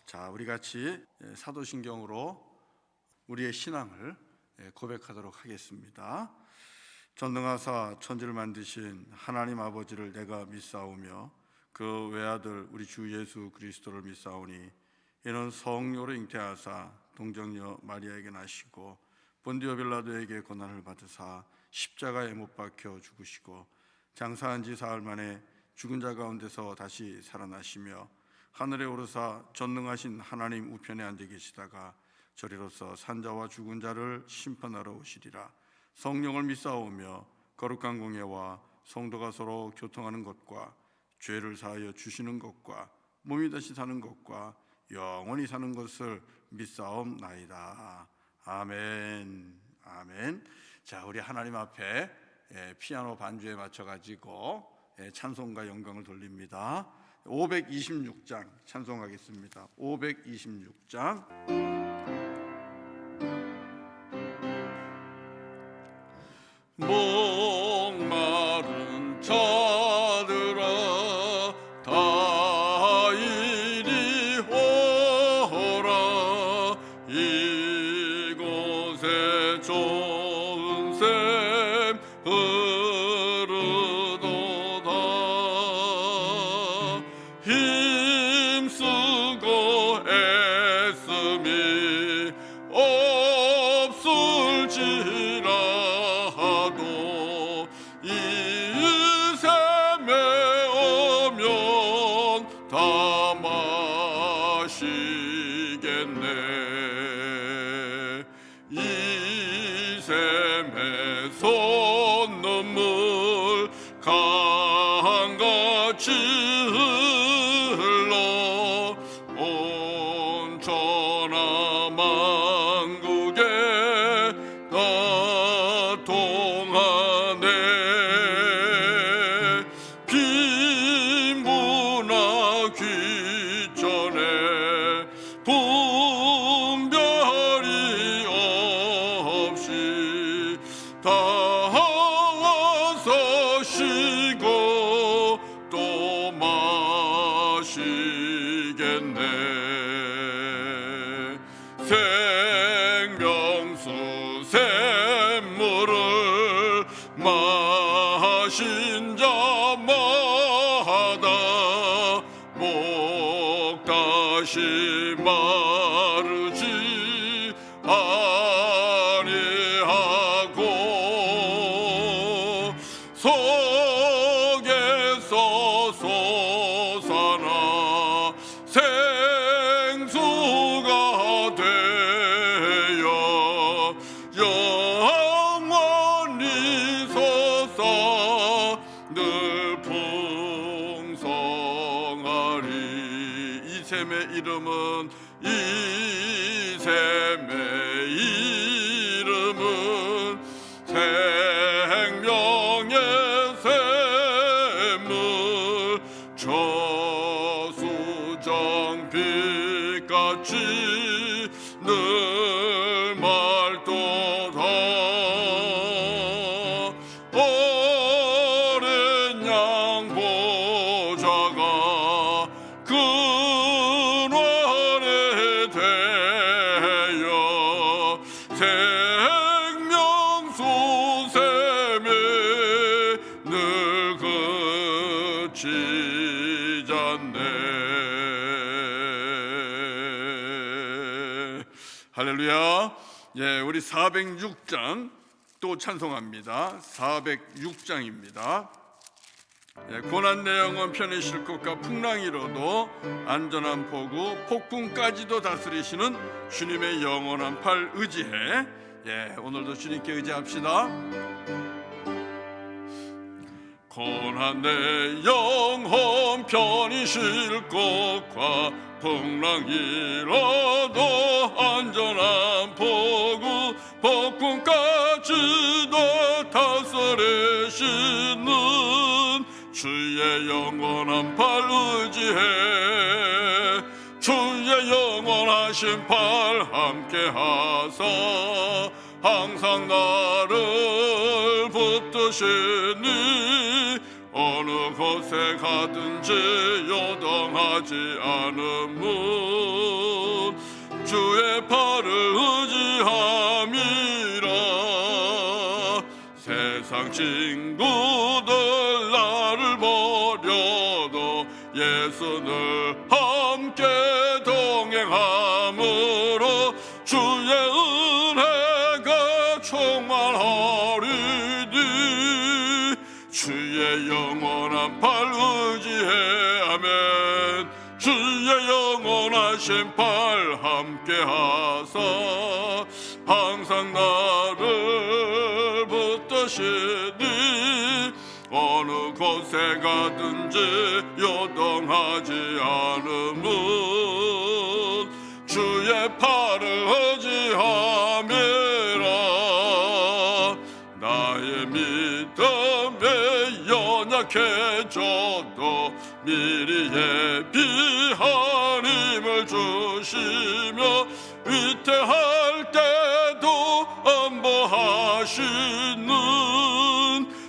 자, 우리 같이 사도신경으로 우리의 신앙을 고백하도록 하겠습니다. 전능하사 천지를 만드신 하나님 아버지를 내가 믿사오며 그 외아들 우리 주 예수 그리스도를 믿사오니 이는 성령으로 잉태하사 동정녀 마리아에게 나시고 본디오 빌라도에게 고난을 받으사 십자가에 못 박혀 죽으시고 장사한 지 사흘 만에 죽은 자 가운데서 다시 살아나시며 하늘에 오르사 전능하신 하나님 우편에 앉아 계시다가 저리로서 산자와 죽은 자를 심판하러 오시리라. 성령을 믿사오며 거룩한 공예와 성도가 서로 교통하는 것과 죄를 사하여 주시는 것과 몸이 다시 사는 것과 영원히 사는 것을 믿사옵나이다. 아멘. 아멘. 자, 우리 하나님 앞에 피아노 반주에 맞춰가지고 찬송과 영광을 돌립니다. 526장 찬송하겠습니다. 526장. 목마른 자들아 다 이리 오라. 이곳에 좋은 샘 흐르도다. 힘쓰고 애씀이 없을지라도 이 샘에 오면 다 마시겠네. 이 샘에 솟는물 강같이 흘러 온 천하 만국에 다 통하네. 빈부나 귀천에 분별이 없이 다 와서 쉬고 또 마시겠네. 생명수 샘물을 마신 자마다 목 다시 마르지 아니하고 속에서 솟아나 생수가 되어 영원히 솟아 늘 풍성하리. 이 샘의 이름은 이 샘의 이름은 생명의 샘물 저수정 빛같이 늘 맑도다. 어린 양 보좌가 근원에 대여 생명수 샘에 늘 그치지 않네. 할렐루야. 예, 우리 406장 또 찬송합니다. 406장입니다. 예, 고난 내 영혼 편히 쉴 곳과 풍랑이로도 안전한 포구 폭풍까지도 다스리시는 주님의 영원한 팔 의지해. 예, 오늘도 주님께 의지합시다. 고난 내 영혼 편히 쉴 곳과 풍랑이라도 안전한 포구 폭풍까지도 다스리시는 주의 영원한 팔 의지해. 주의 영원하신 팔 함께 하사 항상 나를 붙드시니 어느 곳에 가든지 요동하지 않음은 주의 팔을 의지함이라. 세상 친구들 나를 버려도 예수 늘 함께 동행함으로 주의 은혜가 충만하리니. 주의 영원한 팔 의지해. 아멘. 주의 영원하신 팔 함께 하사 항상 나를 붙드시니. 어느 곳에 가든지 요동하지 않음은 주의 팔을 의지함이라. 나의 믿음에 연약해져도 미리 예비한 힘을 주시며 위태할 때도 안보하시는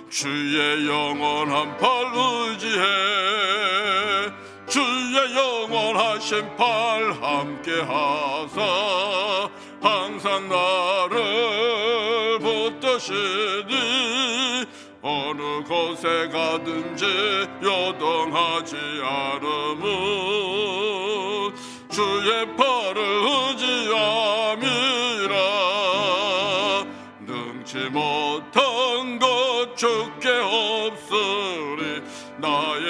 주의 영원한 팔 의지해. 주의 영원하신 팔 함께 하사 항상 나를 붙드시니. 어느 곳에 가든지 요동하지 않음은 주의 팔을 의지함이라. 능치 못한 것 주께 없으리. 나의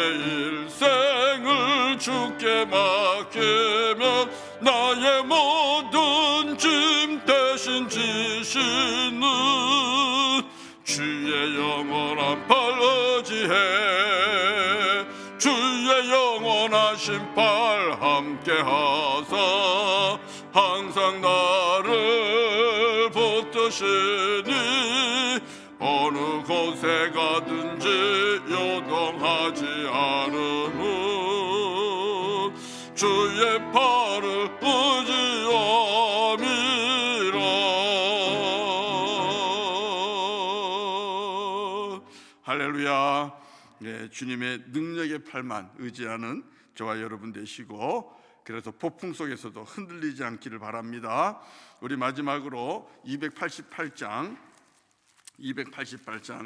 일생을 주께 맡기면 나의 모든 짐 대신 지시는 주의 영원한 팔 의지해. 주의 영원하신 팔 함께 하사 항상 나를 붙드시니. 어느 곳에 가든지 요동하지 않음은 주의 팔을 의지함이라. 할렐루야. 네, 주님의 능력의 팔만 의지하는 저와 여러분 되시고, 그래서 폭풍 속에서도 흔들리지 않기를 바랍니다. 우리 마지막으로 288장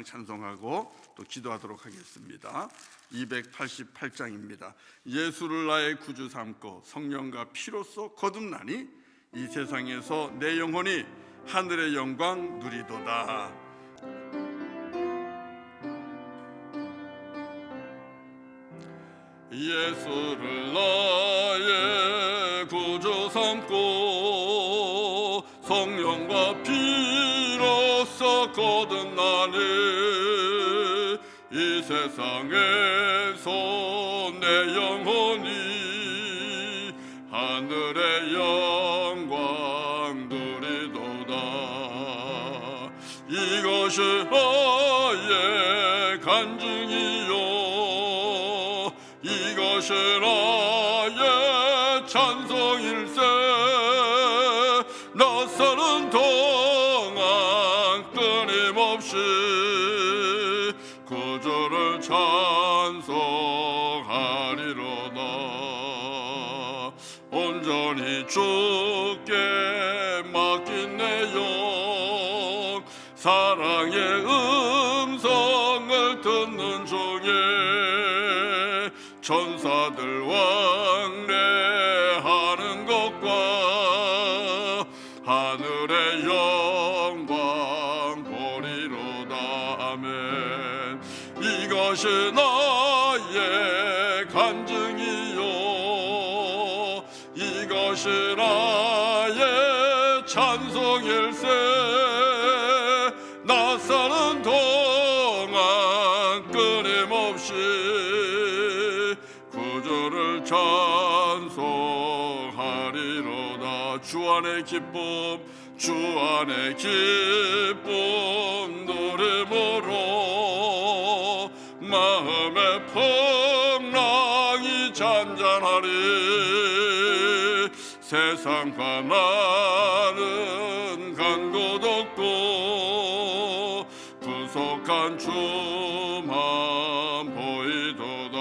찬송하고 또 기도하도록 하겠습니다. 288장입니다. 예수를 나의 구주 삼고 성령과 피로써 거듭나니 이 세상에서 내 영혼이 하늘의 영광 누리도다. 예수를 나의 구주 삼고 성령과 피로써 거듭나니 이 세상에서 내 영혼이 하늘의 영광 누리도다. 이것이 나의 간증이요, 이것이 나의 찬송일세. 낯서는 동안 끊임없이 구주를 찬송하리로다. 온전히 주께 맡긴 내 영, 사랑의 음성을 듣는 중에 천사들 왕래하는 것과 하늘의 영광 보리로다. 아멘. 이것이 나의 간증이요, 이것이 나의 찬송일세. 낯서는 동안 끊임없이 구주를 찬송하리로다. 주 안의 기쁨, 주 안의 기쁨 누림으로 마음의 풍랑이 잔잔하리. 세상과 나는 간 곳 없고 구속한 주만 보이도다.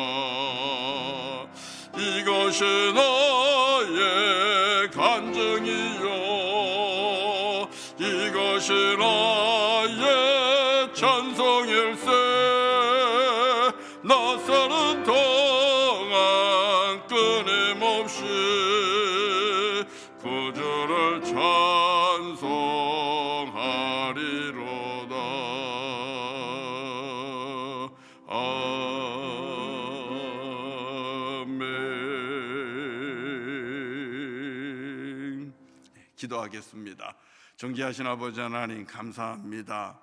이것이 나의 간증이요 이것이 나의 찬송일세 낯서는 동안 끊임없이 구주를 찬송하리로다. 아멘. 기도하겠습니다. 존귀하신 아버지 하나님 감사합니다.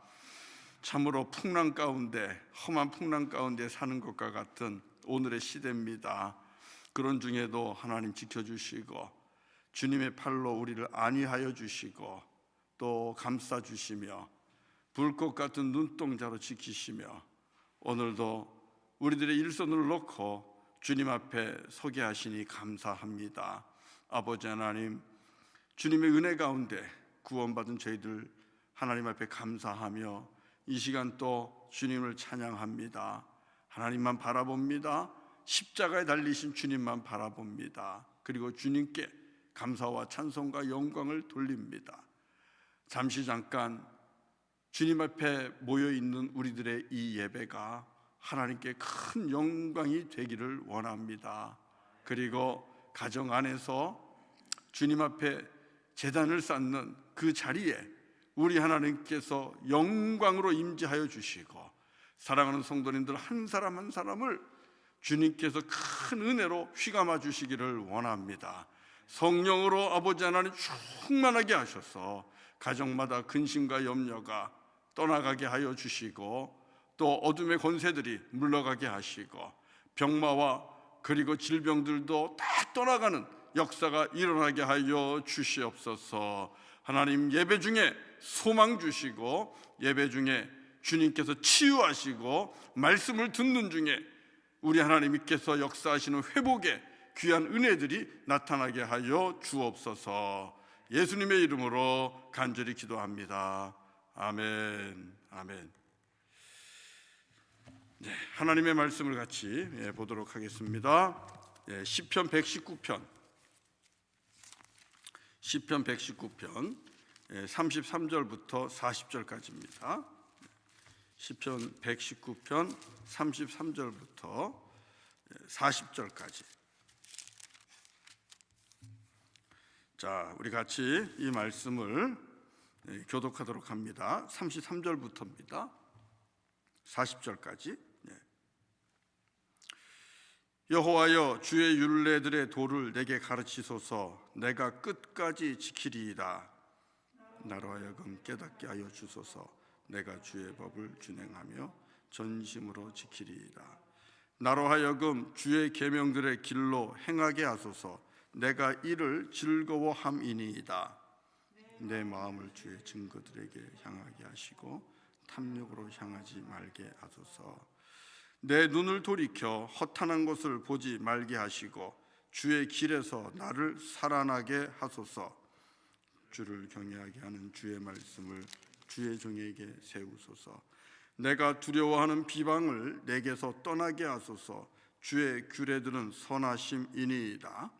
참으로 풍랑 가운데, 험한 풍랑 가운데 사는 것과 같은 오늘의 시대입니다. 그런 중에도 하나님 지켜주시고 주님의 팔로 우리를 안위하여 주시고 또 감싸주시며 불꽃 같은 눈동자로 지키시며 오늘도 우리들의 일손을 놓고 주님 앞에 서게 하시니 감사합니다. 아버지 하나님, 주님의 은혜 가운데 구원받은 저희들 하나님 앞에 감사하며 이 시간 또 주님을 찬양합니다. 하나님만 바라봅니다. 십자가에 달리신 주님만 바라봅니다. 그리고 주님께 감사와 찬송과 영광을 돌립니다. 잠깐 주님 앞에 모여있는 우리들의 이 예배가 하나님께 큰 영광이 되기를 원합니다. 그리고 가정 안에서 주님 앞에 제단을 쌓는 그 자리에 우리 하나님께서 영광으로 임재하여 주시고 사랑하는 성도님들 한 사람 한 사람을 주님께서 큰 은혜로 휘감아 주시기를 원합니다. 성령으로 아버지 하나님 충만하게 하셔서 가정마다 근심과 염려가 떠나가게 하여 주시고 또 어둠의 권세들이 물러가게 하시고 병마와 그리고 질병들도 다 떠나가는 역사가 일어나게 하여 주시옵소서. 하나님, 예배 중에 소망 주시고 예배 중에 주님께서 치유하시고 말씀을 듣는 중에 우리 하나님께서 역사하시는 회복의 귀한 은혜들이 나타나게 하여 주옵소서. 예수님의 이름으로 간절히 기도합니다. 아멘. 아멘. 네, 하나님의 말씀을 같이 보도록 하겠습니다. 시편 119편 33절부터 40절까지입니다. 시편 119편 33절부터 40절까지. 자, 우리 같이 이 말씀을 교독하도록 합니다. 33절부터입니다. 40절까지. 여호와여, 주의 율례들의 도를 내게 가르치소서. 내가 끝까지 지키리이다. 나로 하여금 깨닫게 하여 주소서. 내가 주의 법을 준행하며 전심으로 지키리이다. 나로 하여금 주의 계명들의 길로 행하게 하소서. 내가 이를 즐거워함이니이다. 내 마음을 주의 증거들에게 향하게 하시고 탐욕으로 향하지 말게 하소서. 내 눈을 돌이켜 허탄한 것을 보지 말게 하시고 주의 길에서 나를 살아나게 하소서. 주를 경외하게 하는 주의 말씀을 주의 종에게 세우소서. 내가 두려워하는 비방을 내게서 떠나게 하소서. 주의 규례들은 선하심이니이다.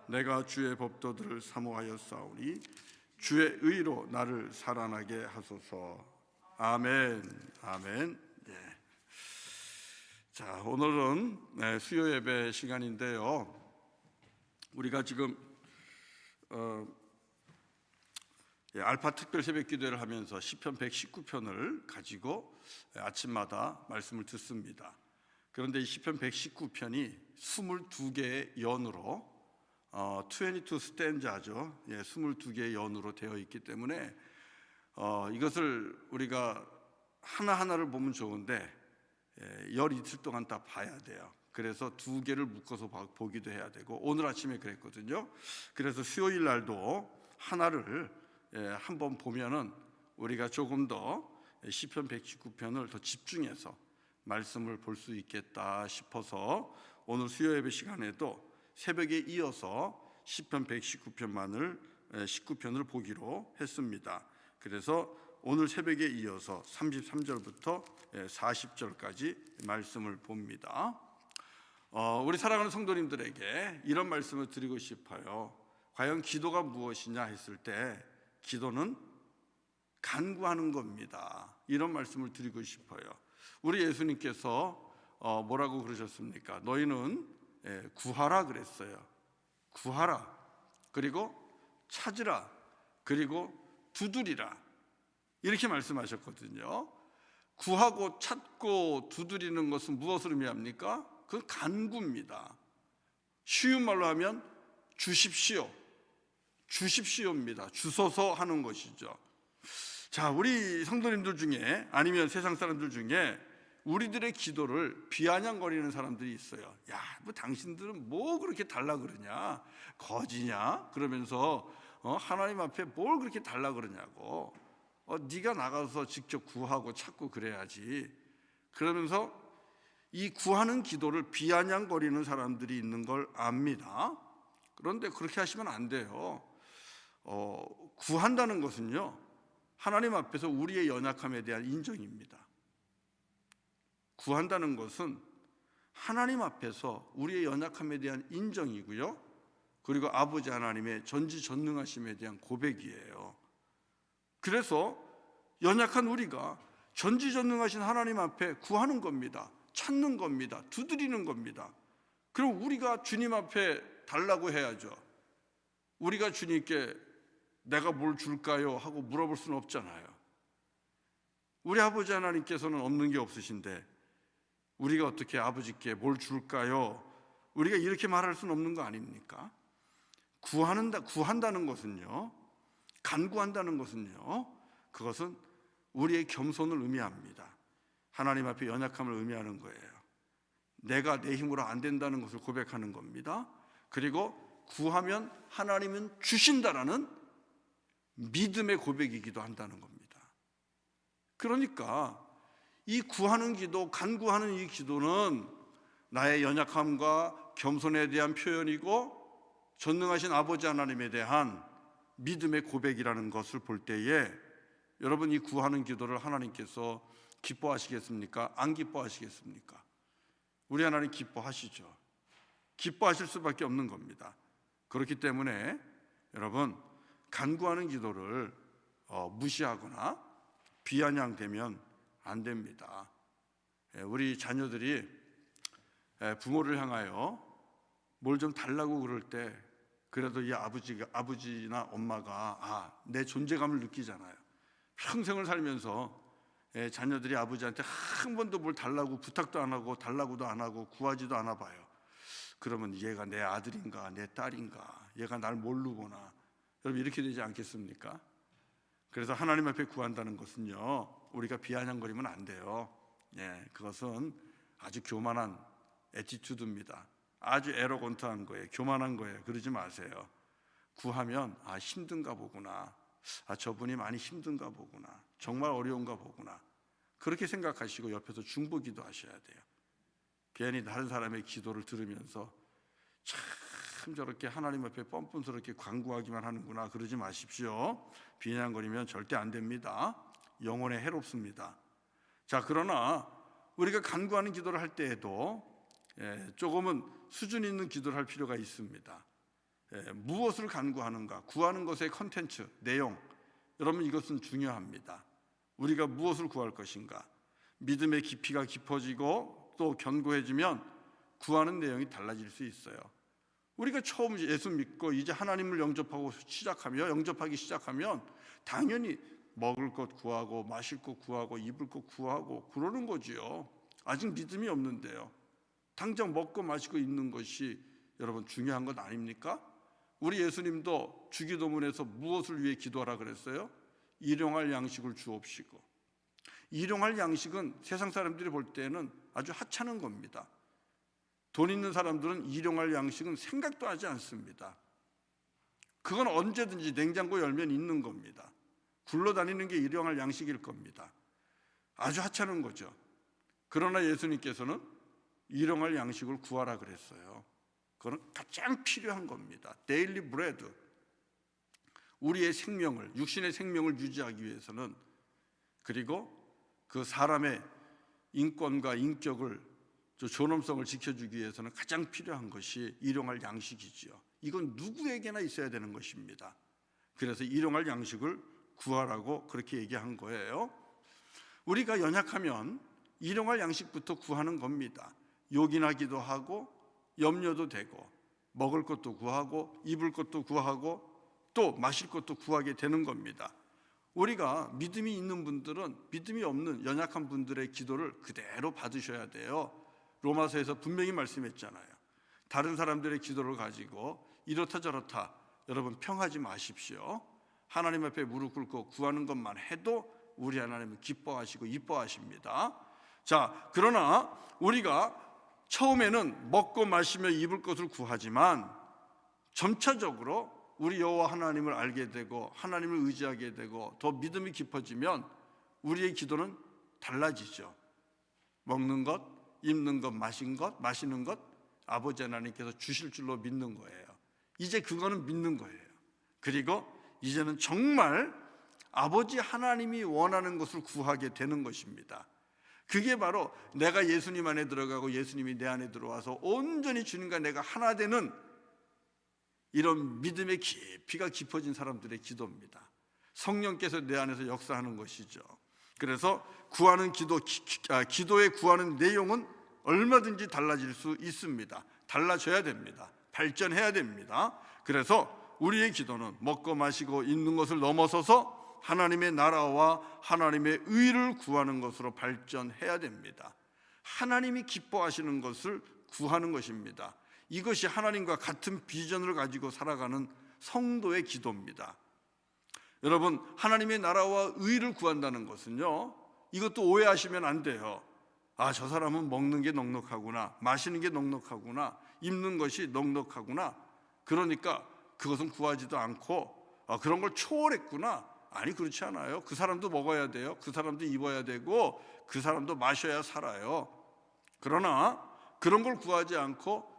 내가 주의 법도들을 사모하여 싸우니 주의 의로 나를 살아나게 하소서. 아멘. 아멘. 자, 오늘은 수요 예배 시간인데요. 우리가 지금 알파 특별 새벽 기도회를 하면서 시편 119편을 가지고 아침마다 말씀을 듣습니다. 그런데 이 시편 119편이 22개의 연으로 22 스탠자죠. 22개의 연으로 되어 있기 때문에 이것을 우리가 하나하나를 보면 좋은데 열 이틀 동안 다 봐야 돼요. 그래서 두 개를 묶어서 보기도 해야 되고 오늘 아침에 그랬거든요. 그래서 수요일 날도 하나를 한번 보면은 우리가 조금 더 시편 119편을 더 집중해서 말씀을 볼 수 있겠다 싶어서 오늘 수요 예배 시간에도 새벽에 이어서 시편 119편만을 19편을 보기로 했습니다. 그래서 오늘 새벽에 이어서 33절부터 40절까지 말씀을 봅니다. 우리 사랑하는 성도님들에게 이런 말씀을 드리고 싶어요. 과연 기도가 무엇이냐 했을 때 기도는 간구하는 겁니다. 이런 말씀을 드리고 싶어요. 우리 예수님께서 뭐라고 그러셨습니까? 너희는 구하라 그랬어요. 구하라. 그리고 찾으라. 그리고 두드리라. 이렇게 말씀하셨거든요. 구하고 찾고 두드리는 것은 무엇을 의미합니까? 그건 간구입니다. 쉬운 말로 하면 주십시오. 주십시오입니다. 주소서 하는 것이죠. 자, 우리 성도님들 중에 아니면 세상 사람들 중에 우리들의 기도를 비아냥거리는 사람들이 있어요. 야, 뭐 당신들은 뭐 그렇게 달라 그러냐? 거지냐? 그러면서 하나님 앞에 뭘 그렇게 달라 그러냐고. 네가 나가서 직접 구하고 찾고 그래야지. 그러면서 이 구하는 기도를 비아냥거리는 사람들이 있는 걸 압니다. 그런데 그렇게 하시면 안 돼요. 구한다는 것은요, 하나님 앞에서 우리의 연약함에 대한 인정입니다. 구한다는 것은 하나님 앞에서 우리의 연약함에 대한 인정이고요, 그리고 아버지 하나님의 전지전능하심에 대한 고백이에요. 그래서 연약한 우리가 전지전능하신 하나님 앞에 구하는 겁니다. 찾는 겁니다. 두드리는 겁니다. 그럼 우리가 주님 앞에 달라고 해야죠. 우리가 주님께 내가 뭘 줄까요? 하고 물어볼 수는 없잖아요. 우리 아버지 하나님께서는 없는 게 없으신데 우리가 어떻게 아버지께 뭘 줄까요? 우리가 이렇게 말할 수는 없는 거 아닙니까? 구한다는 것은요, 간구한다는 것은요, 그것은 우리의 겸손을 의미합니다. 하나님 앞에 연약함을 의미하는 거예요. 내가 내 힘으로 안 된다는 것을 고백하는 겁니다. 그리고 구하면 하나님은 주신다라는 믿음의 고백이기도 한다는 겁니다. 그러니까 이 구하는 기도, 간구하는 이 기도는 나의 연약함과 겸손에 대한 표현이고 전능하신 아버지 하나님에 대한 믿음의 고백이라는 것을 볼 때에 여러분, 이 구하는 기도를 하나님께서 기뻐하시겠습니까? 안 기뻐하시겠습니까? 우리 하나님 기뻐하시죠. 기뻐하실 수밖에 없는 겁니다. 그렇기 때문에 여러분, 간구하는 기도를 무시하거나 비아냥대면 안 됩니다. 우리 자녀들이 부모를 향하여 뭘 좀 달라고 그럴 때 그래도 이 아버지나 엄마가 내 존재감을 느끼잖아요. 평생을 살면서 자녀들이 아버지한테 한 번도 뭘 달라고 부탁도 안 하고 달라고도 안 하고 구하지도 않아 봐요. 그러면 얘가 내 아들인가 내 딸인가, 얘가 날 모르구나, 여러분 이렇게 되지 않겠습니까? 그래서 하나님 앞에 구한다는 것은요, 우리가 비아냥거리면 안 돼요. 그것은 아주 교만한 애티튜드입니다. 아주 에러건트한 거예요. 교만한 거예요. 그러지 마세요. 구하면 힘든가 보구나, 저분이 많이 힘든가 보구나, 정말 어려운가 보구나, 그렇게 생각하시고 옆에서 중보기도 하셔야 돼요. 괜히 다른 사람의 기도를 들으면서 참 저렇게 하나님 앞에 뻔뻔스럽게 간구하기만 하는구나, 그러지 마십시오. 비아냥거리면 절대 안 됩니다. 영혼에 해롭습니다. 자, 그러나 우리가 간구하는 기도를 할 때에도 조금은 수준 있는 기도를 할 필요가 있습니다. 무엇을 간구하는가, 구하는 것의 컨텐츠, 내용, 여러분 이것은 중요합니다. 우리가 무엇을 구할 것인가, 믿음의 깊이가 깊어지고 또 견고해지면 구하는 내용이 달라질 수 있어요. 우리가 처음 예수 믿고 이제 하나님을 영접하기 시작하면 당연히 먹을 것 구하고 마실 것 구하고 입을 것 구하고 그러는 거지요. 아직 믿음이 없는데요. 당장 먹고 마시고 있는 것이 여러분 중요한 것 아닙니까? 우리 예수님도 주기도문에서 무엇을 위해 기도하라 그랬어요? 일용할 양식을 주옵시고. 일용할 양식은 세상 사람들이 볼 때는 아주 하찮은 겁니다. 돈 있는 사람들은 일용할 양식은 생각도 하지 않습니다. 그건 언제든지 냉장고 열면 있는 겁니다. 굴러다니는 게 일용할 양식일 겁니다. 아주 하찮은 거죠. 그러나 예수님께서는 일용할 양식을 구하라 그랬어요. 그건 가장 필요한 겁니다. 데일리 브레드. 우리의 생명을, 육신의 생명을 유지하기 위해서는, 그리고 그 사람의 인권과 인격을, 존엄성을 지켜주기 위해서는 가장 필요한 것이 일용할 양식이지요. 이건 누구에게나 있어야 되는 것입니다. 그래서 일용할 양식을 구하라고 그렇게 얘기한 거예요. 우리가 연약하면 일용할 양식부터 구하는 겁니다. 요긴하기도 하고 염려도 되고 먹을 것도 구하고 입을 것도 구하고 또 마실 것도 구하게 되는 겁니다. 우리가 믿음이 있는 분들은 믿음이 없는 연약한 분들의 기도를 그대로 받으셔야 돼요. 로마서에서 분명히 말씀했잖아요. 다른 사람들의 기도를 가지고 이렇다 저렇다 여러분 평하지 마십시오. 하나님 앞에 무릎 꿇고 구하는 것만 해도 우리 하나님은 기뻐하시고 이뻐하십니다. 자, 그러나 우리가 처음에는 먹고 마시며 입을 것을 구하지만 점차적으로 우리 여호와 하나님을 알게 되고 하나님을 의지하게 되고 더 믿음이 깊어지면 우리의 기도는 달라지죠. 먹는 것, 입는 것, 마시는 것 아버지 하나님께서 주실 줄로 믿는 거예요. 이제 그거는 믿는 거예요. 그리고 이제는 정말 아버지 하나님이 원하는 것을 구하게 되는 것입니다. 그게 바로 내가 예수님 안에 들어가고 예수님이 내 안에 들어와서 온전히 주님과 내가 하나 되는 이런 믿음의 깊이가 깊어진 사람들의 기도입니다. 성령께서 내 안에서 역사하는 것이죠. 그래서 구하는 기도의 구하는 내용은 얼마든지 달라질 수 있습니다. 달라져야 됩니다. 발전해야 됩니다. 그래서 우리의 기도는 먹고 마시고 입는 것을 넘어서서 하나님의 나라와 하나님의 의를 구하는 것으로 발전해야 됩니다. 하나님이 기뻐하시는 것을 구하는 것입니다. 이것이 하나님과 같은 비전을 가지고 살아가는 성도의 기도입니다. 여러분, 하나님의 나라와 의를 구한다는 것은요, 이것도 오해하시면 안 돼요. 아, 저 사람은 먹는 게 넉넉하구나, 마시는 게 넉넉하구나, 입는 것이 넉넉하구나, 그러니까 그것은 구하지도 않고 그런 걸 초월했구나. 아니, 그렇지 않아요. 그 사람도 먹어야 돼요. 그 사람도 입어야 되고 그 사람도 마셔야 살아요. 그러나 그런 걸 구하지 않고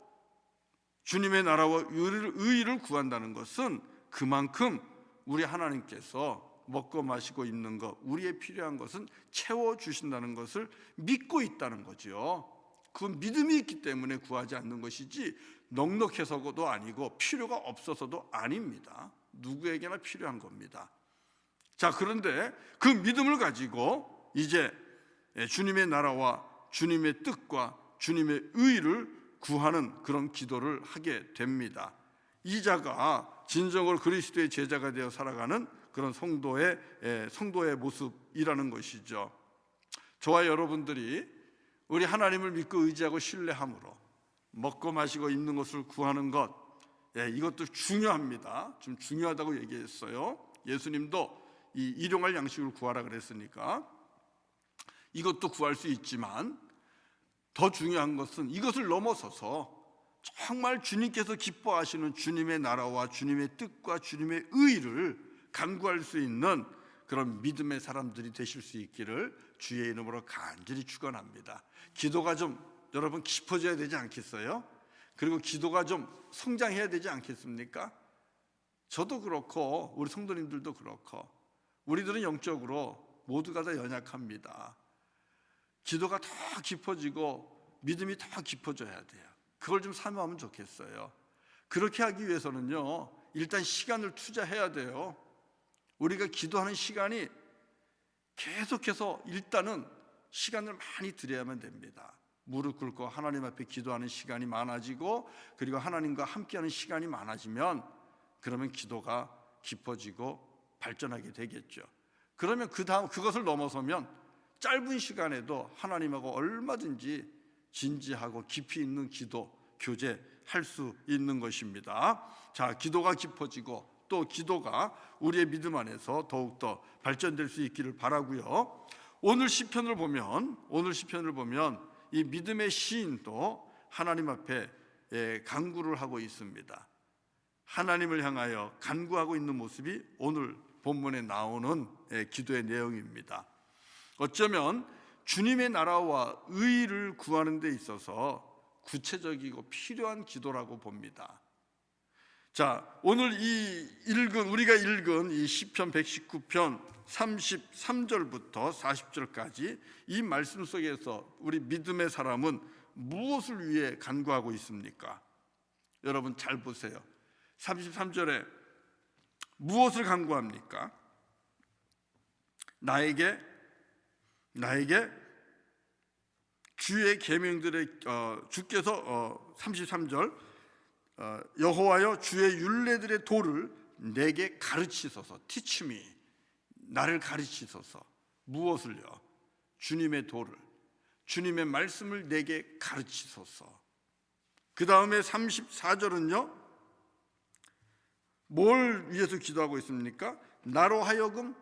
주님의 나라와 의를 구한다는 것은 그만큼 우리 하나님께서 먹고 마시고 입는 것, 우리의 필요한 것은 채워주신다는 것을 믿고 있다는 거죠. 그건 믿음이 있기 때문에 구하지 않는 것이지 넉넉해서도 아니고 필요가 없어서도 아닙니다. 누구에게나 필요한 겁니다. 자, 그런데 그 믿음을 가지고 이제 주님의 나라와 주님의 뜻과 주님의 의를 구하는 그런 기도를 하게 됩니다. 이 자가 진정으로 그리스도의 제자가 되어 살아가는 그런 성도의 모습이라는 것이죠. 저와 여러분들이 우리 하나님을 믿고 의지하고 신뢰함으로 먹고 마시고 입는 것을 구하는 것, 이것도 중요합니다. 좀 중요하다고 얘기했어요. 예수님도 이 일용할 양식을 구하라 그랬으니까 이것도 구할 수 있지만 더 중요한 것은 이것을 넘어서서 정말 주님께서 기뻐하시는 주님의 나라와 주님의 뜻과 주님의 의를 간구할 수 있는 그런 믿음의 사람들이 되실 수 있기를 주의 이름으로 간절히 축원합니다. 기도가 좀 여러분 깊어져야 되지 않겠어요? 그리고 기도가 좀 성장해야 되지 않겠습니까? 저도 그렇고 우리 성도님들도 그렇고 우리들은 영적으로 모두가 다 연약합니다. 기도가 더 깊어지고 믿음이 더 깊어져야 돼요. 그걸 좀 사모하면 좋겠어요. 그렇게 하기 위해서는요, 일단 시간을 투자해야 돼요. 우리가 기도하는 시간이 계속해서 일단은 시간을 많이 들여야만 됩니다. 무릎 꿇고 하나님 앞에 기도하는 시간이 많아지고 그리고 하나님과 함께하는 시간이 많아지면 그러면 기도가 깊어지고 발전하게 되겠죠. 그러면 그 다음 그것을 넘어서면 짧은 시간에도 하나님하고 얼마든지 진지하고 깊이 있는 기도, 교제할 수 있는 것입니다. 자, 기도가 깊어지고 또 기도가 우리의 믿음 안에서 더욱더 발전될 수 있기를 바라고요. 오늘 시편을 보면 이 믿음의 시인도 하나님 앞에 간구를 하고 있습니다. 하나님을 향하여 간구하고 있는 모습이 오늘 본문에 나오는 기도의 내용입니다. 어쩌면 주님의 나라와 의를 구하는 데 있어서 구체적이고 필요한 기도라고 봅니다. 자, 오늘 우리가 읽은 이 시편 119편 33절부터 40절까지 이 말씀 속에서 우리 믿음의 사람은 무엇을 위해 간구하고 있습니까? 여러분 잘 보세요. 33절에 무엇을 간구합니까? 나에게 주의 계명들의 주께서 33절 여호와여 주의 율례들의 도를 내게 가르치소서. teach me. 나를 가르치소서. 무엇을요? 주님의 도를, 주님의 말씀을 내게 가르치소서. 그 다음에 34절은요, 뭘 위해서 기도하고 있습니까? 나로 하여금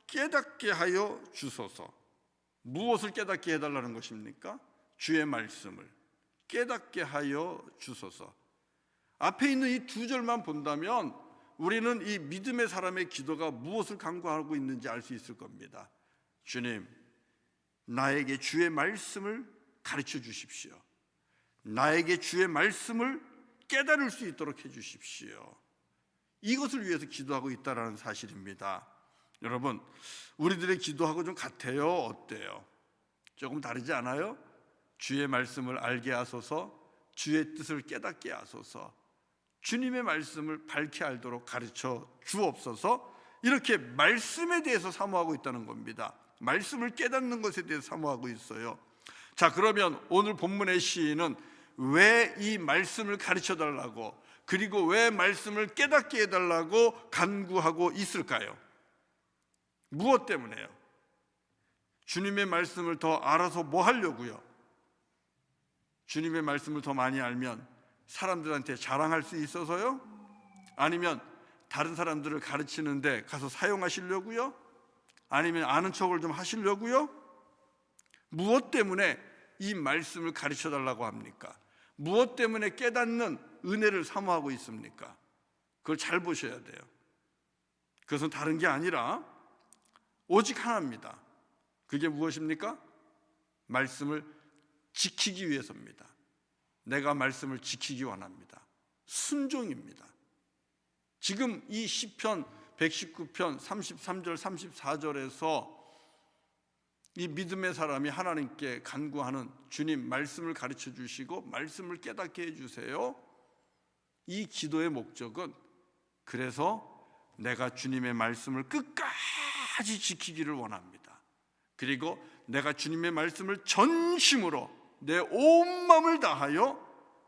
깨닫게 하여 주소서. 무엇을 깨닫게 해달라는 것입니까? 주의 말씀을 깨닫게 하여 주소서. 앞에 있는 이 두 절만 본다면 우리는 이 믿음의 사람의 기도가 무엇을 간구하고 있는지 알 수 있을 겁니다. 주님, 나에게 주의 말씀을 가르쳐 주십시오. 나에게 주의 말씀을 깨달을 수 있도록 해 주십시오. 이것을 위해서 기도하고 있다는 사실입니다. 여러분, 우리들의 기도하고 좀 같아요? 어때요? 조금 다르지 않아요? 주의 말씀을 알게 하소서, 주의 뜻을 깨닫게 하소서, 주님의 말씀을 밝게 알도록 가르쳐 주옵소서. 이렇게 말씀에 대해서 사모하고 있다는 겁니다. 말씀을 깨닫는 것에 대해서 사모하고 있어요. 자, 그러면 오늘 본문의 시인은 왜 이 말씀을 가르쳐 달라고, 그리고 왜 말씀을 깨닫게 해달라고 간구하고 있을까요? 무엇 때문에요? 주님의 말씀을 더 알아서 뭐 하려고요? 주님의 말씀을 더 많이 알면 사람들한테 자랑할 수 있어서요? 아니면 다른 사람들을 가르치는데 가서 사용하시려고요? 아니면 아는 척을 좀 하시려고요? 무엇 때문에 이 말씀을 가르쳐 달라고 합니까? 무엇 때문에 깨닫는 은혜를 사모하고 있습니까? 그걸 잘 보셔야 돼요. 그것은 다른 게 아니라 오직 하나입니다. 그게 무엇입니까? 말씀을 지키기 위해서입니다. 내가 말씀을 지키기 원합니다. 순종입니다. 지금 이 시편 119편 33절 34절에서 이 믿음의 사람이 하나님께 간구하는 주님 말씀을 가르쳐 주시고 말씀을 깨닫게 해주세요. 이 기도의 목적은 그래서 내가 주님의 말씀을 끝까지 지키기를 원합니다. 그리고 내가 주님의 말씀을 전심으로 내 온 마음을 다하여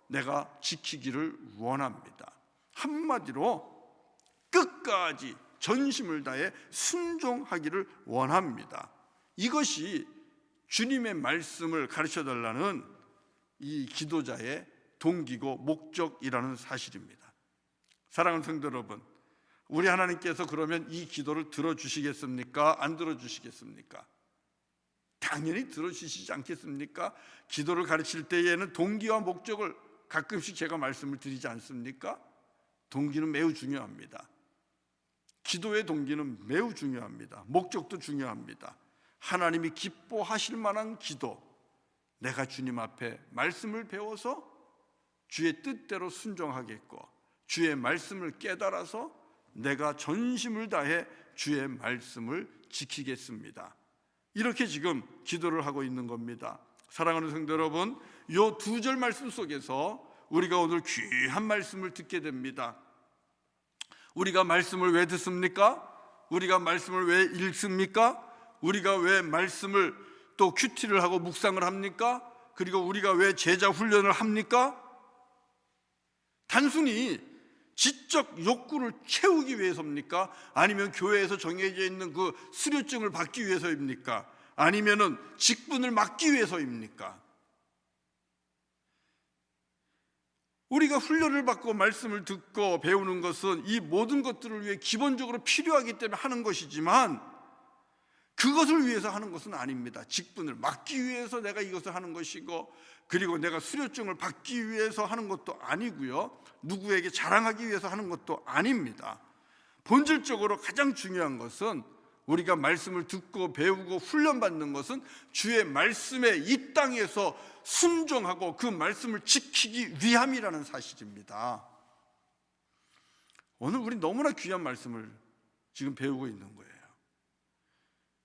내가 지키기를 원합니다. 한마디로 끝까지 전심을 다해 순종하기를 원합니다. 이것이 주님의 말씀을 가르쳐달라는 이 기도자의 동기고 목적이라는 사실입니다. 사랑하는 성도 여러분, 우리 하나님께서 그러면 이 기도를 들어주시겠습니까? 안 들어주시겠습니까? 당연히 들어주시지 않겠습니까? 기도를 가르칠 때에는 동기와 목적을 가끔씩 제가 말씀을 드리지 않습니까? 동기는 매우 중요합니다. 기도의 동기는 매우 중요합니다. 목적도 중요합니다. 하나님이 기뻐하실 만한 기도, 내가 주님 앞에 말씀을 배워서 주의 뜻대로 순종하겠고 주의 말씀을 깨달아서 내가 전심을 다해 주의 말씀을 지키겠습니다. 이렇게 지금 기도를 하고 있는 겁니다. 사랑하는 성도 여러분, 이 두 절 말씀 속에서 우리가 오늘 귀한 말씀을 듣게 됩니다. 우리가 말씀을 왜 듣습니까? 우리가 말씀을 왜 읽습니까? 우리가 왜 말씀을 또 큐티를 하고 묵상을 합니까? 그리고 우리가 왜 제자 훈련을 합니까? 단순히 지적 욕구를 채우기 위해서입니까? 아니면 교회에서 정해져 있는 그 수료증을 받기 위해서입니까? 아니면은 직분을 맡기 위해서입니까? 우리가 훈련을 받고 말씀을 듣고 배우는 것은 이 모든 것들을 위해 기본적으로 필요하기 때문에 하는 것이지만 그것을 위해서 하는 것은 아닙니다. 직분을 맡기 위해서 내가 이것을 하는 것이고, 그리고 내가 수료증을 받기 위해서 하는 것도 아니고요, 누구에게 자랑하기 위해서 하는 것도 아닙니다. 본질적으로 가장 중요한 것은 우리가 말씀을 듣고 배우고 훈련받는 것은 주의 말씀에 이 땅에서 순종하고 그 말씀을 지키기 위함이라는 사실입니다. 오늘 우리 너무나 귀한 말씀을 지금 배우고 있는 거예요.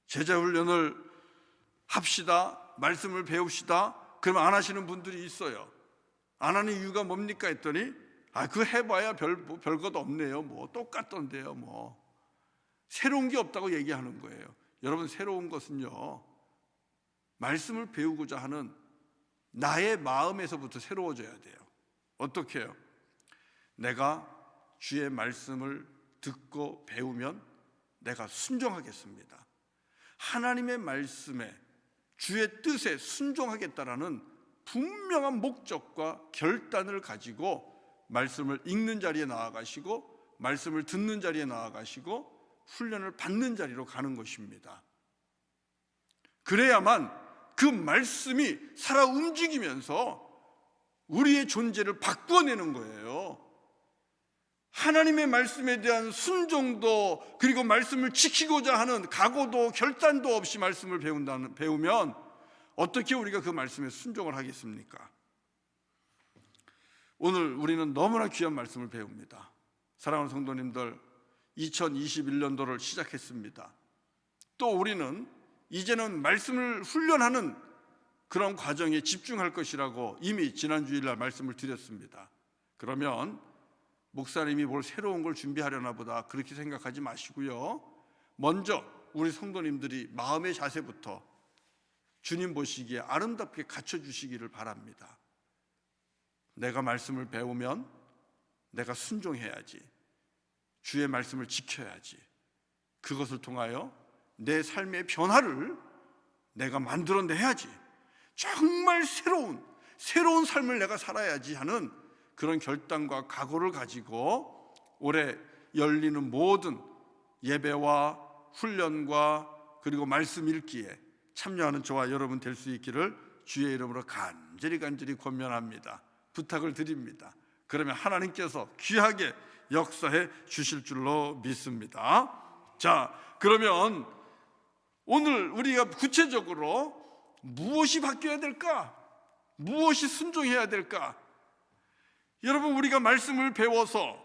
제자 훈련을 합시다, 말씀을 배웁시다. 그러면 안 하시는 분들이 있어요. 안 하는 이유가 뭡니까 했더니 그 해봐야 별것 없네요. 뭐 똑같던데요. 뭐 새로운 게 없다고 얘기하는 거예요. 여러분, 새로운 것은요, 말씀을 배우고자 하는 나의 마음에서부터 새로워져야 돼요. 어떻게 해요? 내가 주의 말씀을 듣고 배우면 내가 순종하겠습니다. 하나님의 말씀에, 주의 뜻에 순종하겠다라는 분명한 목적과 결단을 가지고 말씀을 읽는 자리에 나아가시고 말씀을 듣는 자리에 나아가시고 훈련을 받는 자리로 가는 것입니다. 그래야만 그 말씀이 살아 움직이면서 우리의 존재를 바꾸어내는 거예요. 하나님의 말씀에 대한 순종도, 그리고 말씀을 지키고자 하는 각오도 결단도 없이 말씀을 배우면 어떻게 우리가 그 말씀에 순종을 하겠습니까? 오늘 우리는 너무나 귀한 말씀을 배웁니다. 사랑하는 성도님들, 2021년도를 시작했습니다. 또 우리는 이제는 말씀을 훈련하는 그런 과정에 집중할 것이라고 이미 지난 주일날 말씀을 드렸습니다. 그러면 목사님이 뭘 새로운 걸 준비하려나 보다 그렇게 생각하지 마시고요, 먼저 우리 성도님들이 마음의 자세부터 주님 보시기에 아름답게 갖춰주시기를 바랍니다. 내가 말씀을 배우면 내가 순종해야지, 주의 말씀을 지켜야지, 그것을 통하여 내 삶의 변화를 내가 만들어내야지, 정말 새로운 삶을 내가 살아야지 하는 그런 결단과 각오를 가지고 올해 열리는 모든 예배와 훈련과 그리고 말씀 읽기에 참여하는 저와 여러분 될 수 있기를 주의 이름으로 간절히 권면합니다. 부탁을 드립니다. 그러면 하나님께서 귀하게 역사해 주실 줄로 믿습니다. 자, 그러면 오늘 우리가 구체적으로 무엇이 바뀌어야 될까? 무엇이 순종해야 될까? 여러분, 우리가 말씀을 배워서,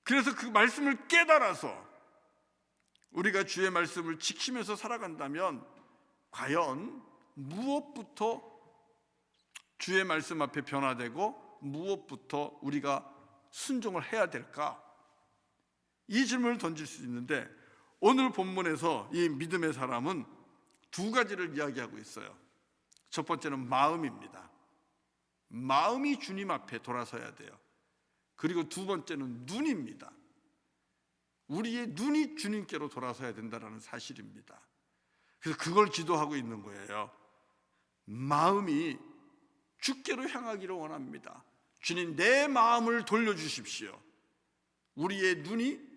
그래서 그 말씀을 깨달아서 우리가 주의 말씀을 지키면서 살아간다면 과연 무엇부터 주의 말씀 앞에 변화되고 무엇부터 우리가 순종을 해야 될까? 이 질문을 던질 수 있는데, 오늘 본문에서 이 믿음의 사람은 두 가지를 이야기하고 있어요. 첫 번째는 마음입니다. 마음이 주님 앞에 돌아서야 돼요. 그리고 두 번째는 눈입니다. 우리의 눈이 주님께로 돌아서야 된다는 사실입니다. 그래서 그걸 기도하고 있는 거예요. 마음이 주께로 향하기를 원합니다. 주님, 내 마음을 돌려주십시오. 우리의 눈이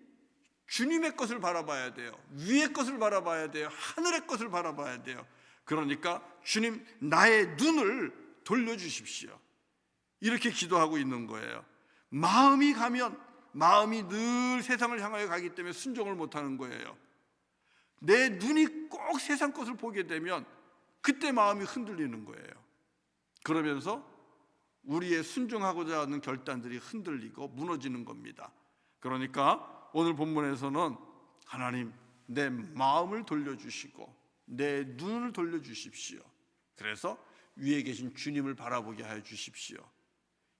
주님의 것을 바라봐야 돼요. 위의 것을 바라봐야 돼요. 하늘의 것을 바라봐야 돼요. 그러니까 주님, 나의 눈을 돌려주십시오. 이렇게 기도하고 있는 거예요. 마음이 가면, 마음이 늘 세상을 향하여 가기 때문에 순종을 못하는 거예요. 내 눈이 꼭 세상 것을 보게 되면 그때 마음이 흔들리는 거예요. 그러면서 우리의 순종하고자 하는 결단들이 흔들리고 무너지는 겁니다. 그러니까 오늘 본문에서는 하나님, 내 마음을 돌려주시고 내 눈을 돌려주십시오. 그래서 위에 계신 주님을 바라보게 하여 주십시오.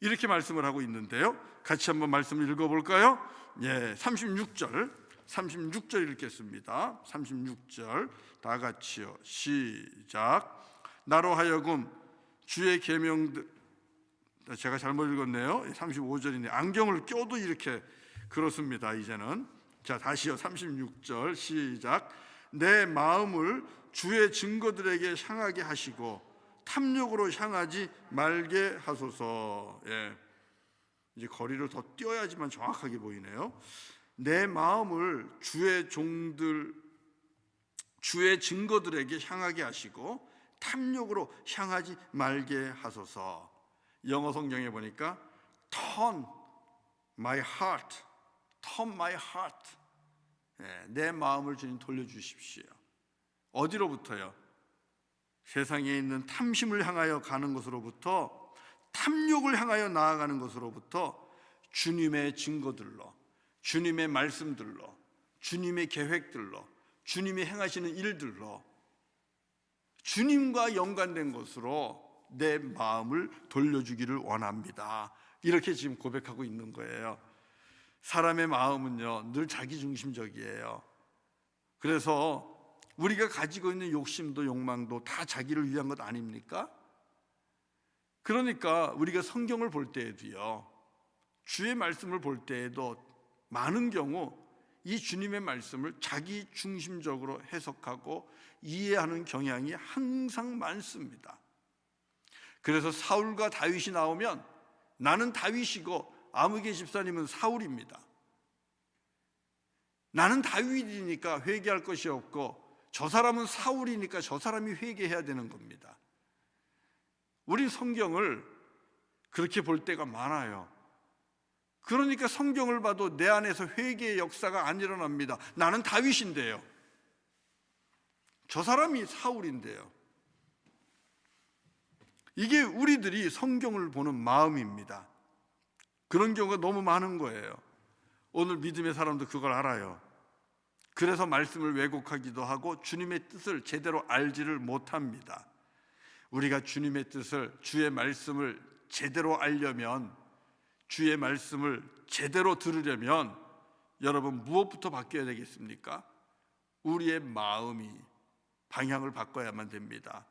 이렇게 말씀을 하고 있는데요, 같이 한번 말씀을 읽어볼까요? 36절 읽겠습니다. 36절 다 같이요. 시작. 나로 하여금 주의 계명들, 제가 잘못 읽었네요. 35절인데 안경을 껴도 이렇게 그렇습니다. 이제는 자, 다시요. 36절 시작. 내 마음을 주의 증거들에게 향하게 하시고 탐욕으로 향하지 말게 하소서. 이제 거리를 더 띄어야지만 정확하게 보이네요. 내 마음을 주의 증거들에게 향하게 하시고 탐욕으로 향하지 말게 하소서. 영어 성경에 보니까 turn my heart, 내 마음을 주님 돌려주십시오. 어디로부터요? 세상에 있는 탐심을 향하여 가는 것으로부터, 탐욕을 향하여 나아가는 것으로부터 주님의 증거들로, 주님의 말씀들로, 주님의 계획들로, 주님이 행하시는 일들로, 주님과 연관된 것으로 내 마음을 돌려주기를 원합니다. 이렇게 지금 고백하고 있는 거예요. 사람의 마음은요 늘 자기중심적이에요. 그래서 우리가 가지고 있는 욕심도 욕망도 다 자기를 위한 것 아닙니까? 그러니까 우리가 성경을 볼 때에도요, 주의 말씀을 볼 때에도 많은 경우 이 주님의 말씀을 자기 중심적으로 해석하고 이해하는 경향이 항상 많습니다. 그래서 사울과 다윗이 나오면 나는 다윗이고 아무개 집사님은 사울입니다. 나는 다윗이니까 회개할 것이 없고 저 사람은 사울이니까 저 사람이 회개해야 되는 겁니다. 우리 성경을 그렇게 볼 때가 많아요. 그러니까 성경을 봐도 내 안에서 회개의 역사가 안 일어납니다. 나는 다윗인데요, 저 사람이 사울인데요. 이게 우리들이 성경을 보는 마음입니다. 그런 경우가 너무 많은 거예요. 오늘 믿음의 사람도 그걸 알아요. 그래서 말씀을 왜곡하기도 하고 주님의 뜻을 제대로 알지를 못합니다. 우리가 주님의 뜻을, 주의 말씀을 제대로 알려면, 주의 말씀을 제대로 들으려면 여러분 무엇부터 바뀌어야 되겠습니까? 우리의 마음이 방향을 바꿔야만 됩니다.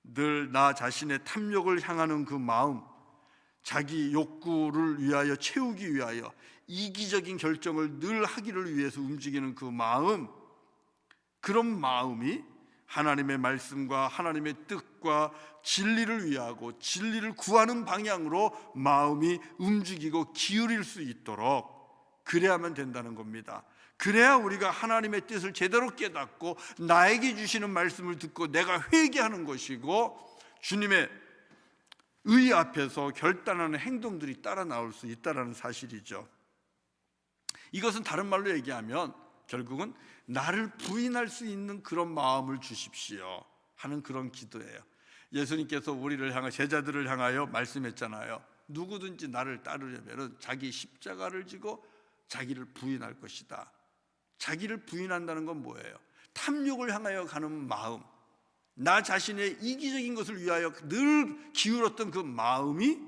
늘 나 자신의 탐욕을 향하는 그 마음, 자기 욕구를 위하여 채우기 위하여 이기적인 결정을 늘 하기를 위해서 움직이는 그 마음, 그런 마음이 하나님의 말씀과 하나님의 뜻과 진리를 위하고 진리를 구하는 방향으로 마음이 움직이고 기울일 수 있도록 그래야만 된다는 겁니다. 그래야 우리가 하나님의 뜻을 제대로 깨닫고 나에게 주시는 말씀을 듣고 내가 회개하는 것이고 주님의 의 앞에서 결단하는 행동들이 따라 나올 수 있다는 사실이죠. 이것은 다른 말로 얘기하면 결국은 나를 부인할 수 있는 그런 마음을 주십시오 하는 그런 기도예요. 예수님께서 우리를 향해, 제자들을 향하여 말씀했잖아요. 누구든지 나를 따르려면 자기 십자가를 지고 자기를 부인할 것이다. 자기를 부인한다는 건 뭐예요? 탐욕을 향하여 가는 마음, 나 자신의 이기적인 것을 위하여 늘 기울었던 그 마음이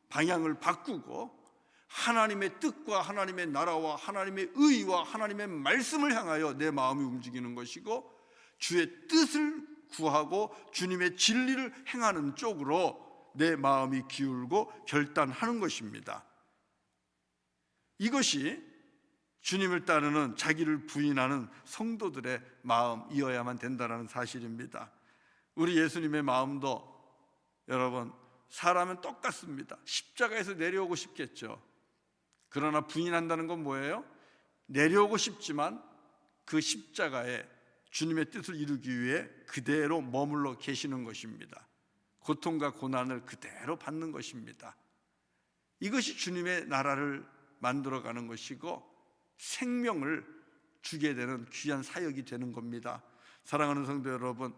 방향을 바꾸고 하나님의 뜻과 하나님의 나라와 하나님의 의와 하나님의 말씀을 향하여 내 마음이 움직이는 것이고 주의 뜻을 구하고 주님의 진리를 행하는 쪽으로 내 마음이 기울고 결단하는 것입니다. 이것이 주님을 따르는 자기를 부인하는 성도들의 마음이어야만 된다는 사실입니다. 우리 예수님의 마음도 여러분 사람은 똑같습니다. 십자가에서 내려오고 싶겠죠. 그러나 부인한다는 건 뭐예요? 내려오고 싶지만 그 십자가에 주님의 뜻을 이루기 위해 그대로 머물러 계시는 것입니다. 고통과 고난을 그대로 받는 것입니다. 이것이 주님의 나라를 만들어가는 것이고 생명을 주게 되는 귀한 사역이 되는 겁니다. 사랑하는 성도 여러분,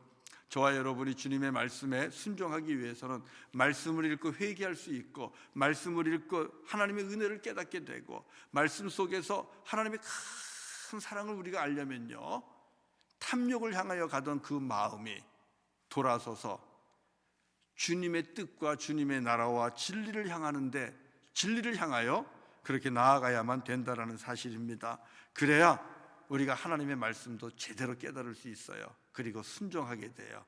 저와 여러분이 주님의 말씀에 순종하기 위해서는 말씀을 읽고 회개할 수 있고 말씀을 읽고 하나님의 은혜를 깨닫게 되고 말씀 속에서 하나님의 큰 사랑을 우리가 알려면요, 탐욕을 향하여 가던 그 마음이 돌아서서 주님의 뜻과 주님의 나라와 진리를 향하는데, 진리를 향하여 그렇게 나아가야만 된다는 사실입니다. 그래야 우리가 하나님의 말씀도 제대로 깨달을 수 있어요. 그리고 순종하게 돼요.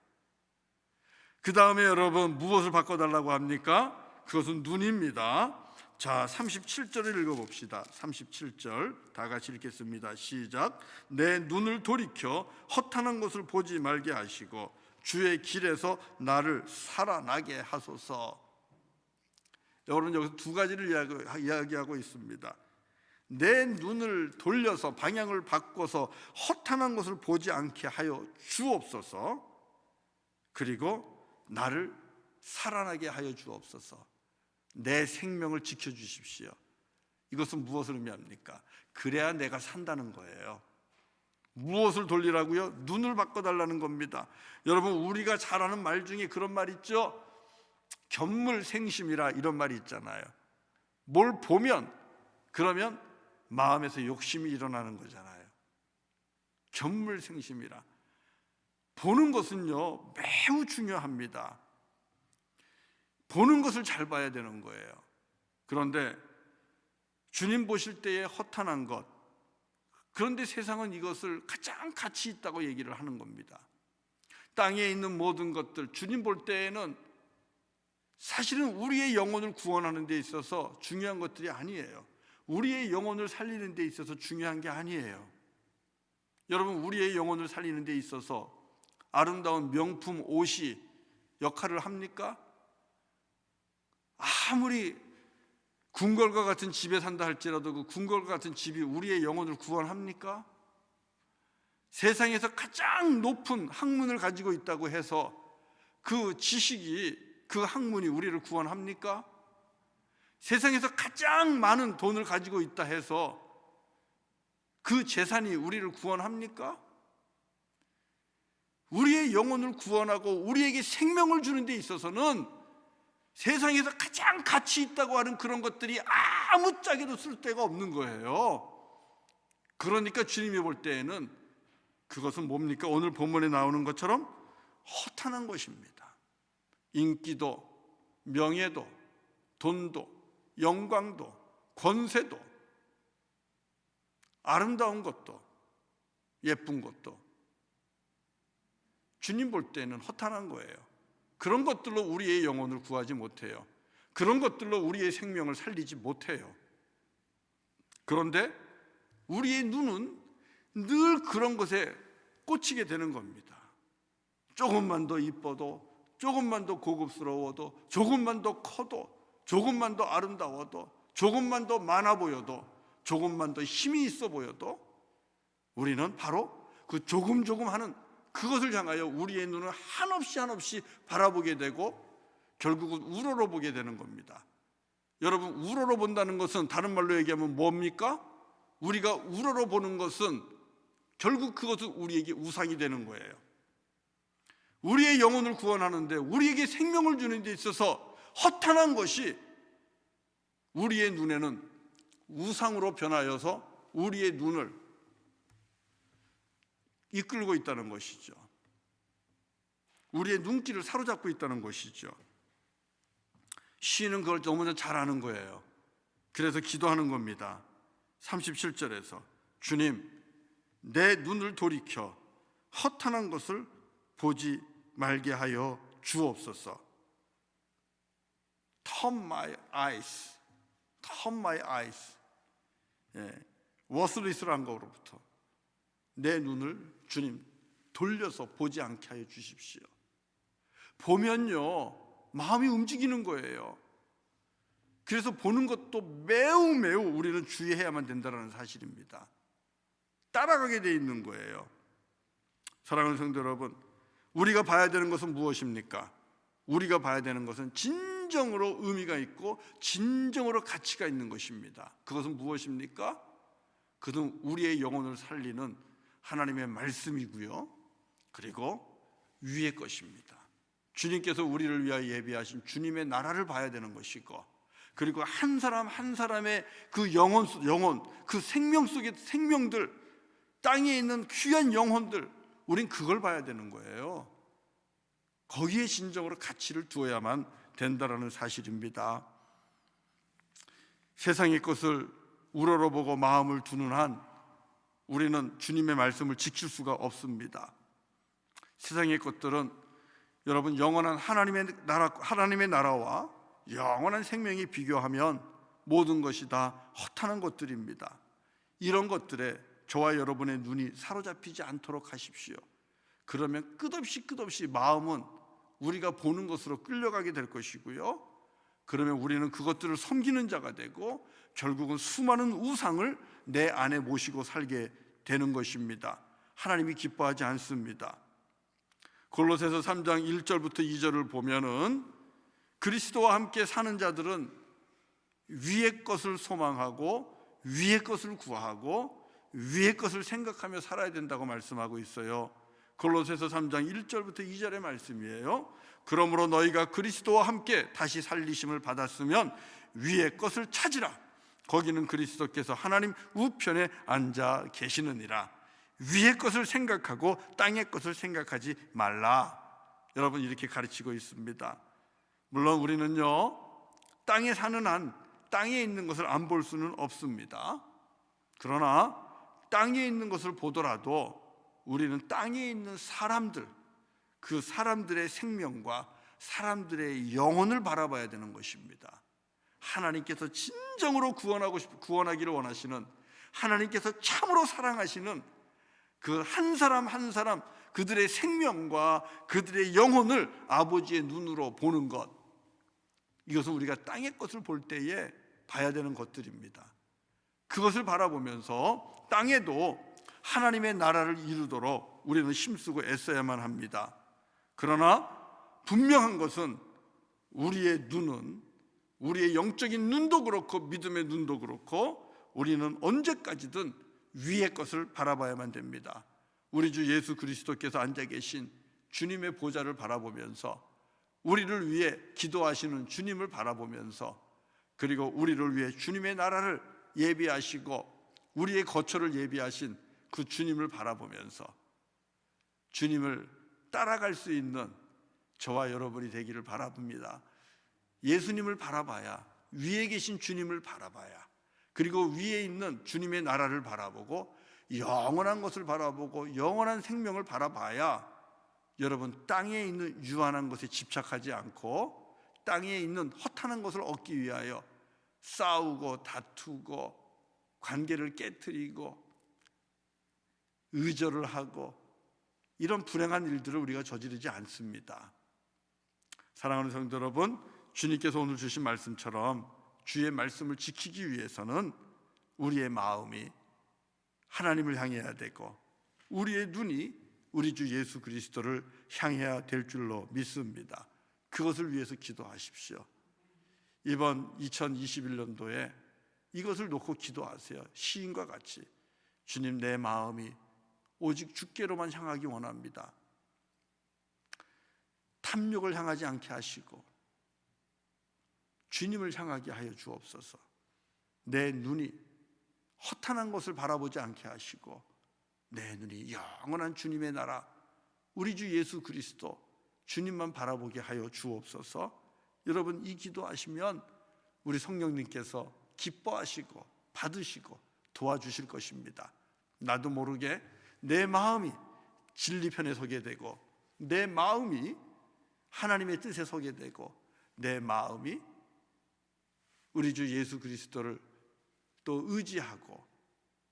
그 다음에 여러분 무엇을 바꿔달라고 합니까? 그것은 눈입니다. 자, 37절을 읽어봅시다. 37절 다 같이 읽겠습니다. 시작. 내 눈을 돌이켜 허탄한 것을 보지 말게 하시고 주의 길에서 나를 살아나게 하소서. 여러분 여기서 두 가지를 이야기하고 있습니다. 내 눈을 돌려서 방향을 바꿔서 허탄한 것을 보지 않게 하여 주옵소서. 그리고 나를 살아나게 하여 주옵소서. 내 생명을 지켜주십시오. 이것은 무엇을 의미합니까? 그래야 내가 산다는 거예요. 무엇을 돌리라고요? 눈을 바꿔달라는 겁니다. 여러분 우리가 잘 아는 말 중에 그런 말 있죠? 견물생심이라 이런 말이 있잖아요. 뭘 보면 그러면 마음에서 욕심이 일어나는 거잖아요. 견물생심이라. 보는 것은요 매우 중요합니다. 보는 것을 잘 봐야 되는 거예요. 그런데 주님 보실 때에 허탄한 것, 그런데 세상은 이것을 가장 가치 있다고 얘기를 하는 겁니다. 땅에 있는 모든 것들, 주님 볼 때에는 사실은 우리의 영혼을 구원하는 데 있어서 중요한 것들이 아니에요. 우리의 영혼을 살리는 데 있어서 중요한 게 아니에요. 여러분, 우리의 영혼을 살리는 데 있어서 아름다운 명품 옷이 역할을 합니까? 아무리 궁궐과 같은 집에 산다 할지라도 그 궁궐과 같은 집이 우리의 영혼을 구원합니까? 세상에서 가장 높은 학문을 가지고 있다고 해서 그 지식이, 그 학문이 우리를 구원합니까? 세상에서 가장 많은 돈을 가지고 있다 해서 그 재산이 우리를 구원합니까? 우리의 영혼을 구원하고 우리에게 생명을 주는 데 있어서는 세상에서 가장 가치 있다고 하는 그런 것들이 아무짝에도 쓸데가 없는 거예요. 그러니까 주님이 볼 때에는 그것은 뭡니까? 오늘 본문에 나오는 것처럼 허탄한 것입니다. 인기도, 명예도, 돈도, 영광도, 권세도, 아름다운 것도, 예쁜 것도 주님 볼 때는 허탄한 거예요. 그런 것들로 우리의 영혼을 구하지 못해요. 그런 것들로 우리의 생명을 살리지 못해요. 그런데 우리의 눈은 늘 그런 것에 꽂히게 되는 겁니다. 조금만 더 이뻐도, 조금만 더 고급스러워도, 조금만 더 커도, 조금만 더 아름다워도, 조금만 더 많아 보여도, 조금만 더 힘이 있어 보여도 우리는 바로 그 조금 하는 그것을 향하여 우리의 눈을 한없이 바라보게 되고 결국은 우러러보게 되는 겁니다. 여러분, 우러러 본다는 것은 다른 말로 얘기하면 뭡니까? 우리가 우러러보는 것은 결국 그것은 우리에게 우상이 되는 거예요. 우리의 영혼을 구원하는데, 우리에게 생명을 주는 데 있어서 허탄한 것이 우리의 눈에는 우상으로 변하여서 우리의 눈을 이끌고 있다는 것이죠. 우리의 눈길을 사로잡고 있다는 것이죠. 시인은 그걸 너무나 잘 아는 거예요. 그래서 기도하는 겁니다. 37절에서 주님, 내 눈을 돌이켜 허탄한 것을 보지 말게 하여 주옵소서. Turn my eyes, turn my eyes. worthless란 거로부터 내 눈을 주님 돌려서 보지 않게 하여 주십시오. 보면요, 마음이 움직이는 거예요. 그래서 보는 것도 매우 우리는 주의해야만 된다는 사실입니다. 따라가게 돼 있는 거예요. 사랑하는 성도 여러분, 우리가 봐야 되는 것은 무엇입니까? 우리가 봐야 되는 것은 진정으로 의미가 있고 진정으로 가치가 있는 것입니다. 그것은 무엇입니까? 그것은 우리의 영혼을 살리는 하나님의 말씀이고요, 그리고 위의 것입니다. 주님께서 우리를 위하여 예비하신 주님의 나라를 봐야 되는 것이고, 그리고 한 사람 한 사람의 그 영혼, 그 생명 속의 생명들, 땅에 있는 귀한 영혼들, 우린 그걸 봐야 되는 거예요. 거기에 진정으로 가치를 두어야만 된다는 사실입니다. 세상의 것을 우러러보고 마음을 두는 한 우리는 주님의 말씀을 지킬 수가 없습니다. 세상의 것들은 여러분, 영원한 하나님의 나라와 영원한 생명이 비교하면 모든 것이 다 허탄한 것들입니다. 이런 것들에 저와 여러분의 눈이 사로잡히지 않도록 하십시오. 그러면 끝없이 마음은 우리가 보는 것으로 끌려가게 될 것이고요, 그러면 우리는 그것들을 섬기는 자가 되고 결국은 수많은 우상을 내 안에 모시고 살게 되는 것입니다. 하나님이 기뻐하지 않습니다. 골로새서 3장 1절부터 2절을 보면은 그리스도와 함께 사는 자들은 위의 것을 소망하고 위의 것을 구하고 위의 것을 생각하며 살아야 된다고 말씀하고 있어요. 골로새서 3장 1절부터 2절의 말씀이에요. 그러므로 너희가 그리스도와 함께 다시 살리심을 받았으면 위의 것을 찾으라. 거기는 그리스도께서 하나님 우편에 앉아 계시느니라. 위의 것을 생각하고 땅의 것을 생각하지 말라. 여러분, 이렇게 가르치고 있습니다. 물론 우리는요, 땅에 사는 한 땅에 있는 것을 안 볼 수는 없습니다. 그러나 땅에 있는 것을 보더라도 우리는 땅에 있는 사람들, 그 사람들의 생명과 사람들의 영혼을 바라봐야 되는 것입니다. 하나님께서 진정으로 구원하기를 원하시는, 하나님께서 참으로 사랑하시는 그 한 사람 한 사람, 그들의 생명과 그들의 영혼을 아버지의 눈으로 보는 것, 이것은 우리가 땅의 것을 볼 때에 봐야 되는 것들입니다. 그것을 바라보면서 땅에도 하나님의 나라를 이루도록 우리는 힘쓰고 애써야만 합니다. 그러나 분명한 것은 우리의 눈은, 우리의 영적인 눈도 그렇고 믿음의 눈도 그렇고, 우리는 언제까지든 위의 것을 바라봐야만 됩니다. 우리 주 예수 그리스도께서 앉아 계신 주님의 보좌를 바라보면서, 우리를 위해 기도하시는 주님을 바라보면서, 그리고 우리를 위해 주님의 나라를 예비하시고 우리의 거처를 예비하신 그 주님을 바라보면서 주님을 따라갈 수 있는 저와 여러분이 되기를 바라봅니다. 예수님을 바라봐야, 위에 계신 주님을 바라봐야, 그리고 위에 있는 주님의 나라를 바라보고 영원한 것을 바라보고 영원한 생명을 바라봐야 여러분, 땅에 있는 유한한 것에 집착하지 않고 땅에 있는 허탄한 것을 얻기 위하여 싸우고 다투고 관계를 깨트리고 의절을 하고 이런 불행한 일들을 우리가 저지르지 않습니다. 사랑하는 성도 여러분, 주님께서 오늘 주신 말씀처럼 주의 말씀을 지키기 위해서는 우리의 마음이 하나님을 향해야 되고 우리의 눈이 우리 주 예수 그리스도를 향해야 될 줄로 믿습니다. 그것을 위해서 기도하십시오. 이번 2021년도에 이것을 놓고 기도하세요. 시인과 같이, 주님, 내 마음이 오직 주께로만 향하기 원합니다. 탐욕을 향하지 않게 하시고 주님을 향하게 하여 주옵소서. 내 눈이 허탄한 것을 바라보지 않게 하시고 내 눈이 영원한 주님의 나라, 우리 주 예수 그리스도 주님만 바라보게 하여 주옵소서. 여러분, 이 기도하시면 우리 성령님께서 기뻐하시고 받으시고 도와주실 것입니다. 나도 모르게 내 마음이 진리 편에 서게 되고 내 마음이 하나님의 뜻에 서게 되고 내 마음이 우리 주 예수 그리스도를 또 의지하고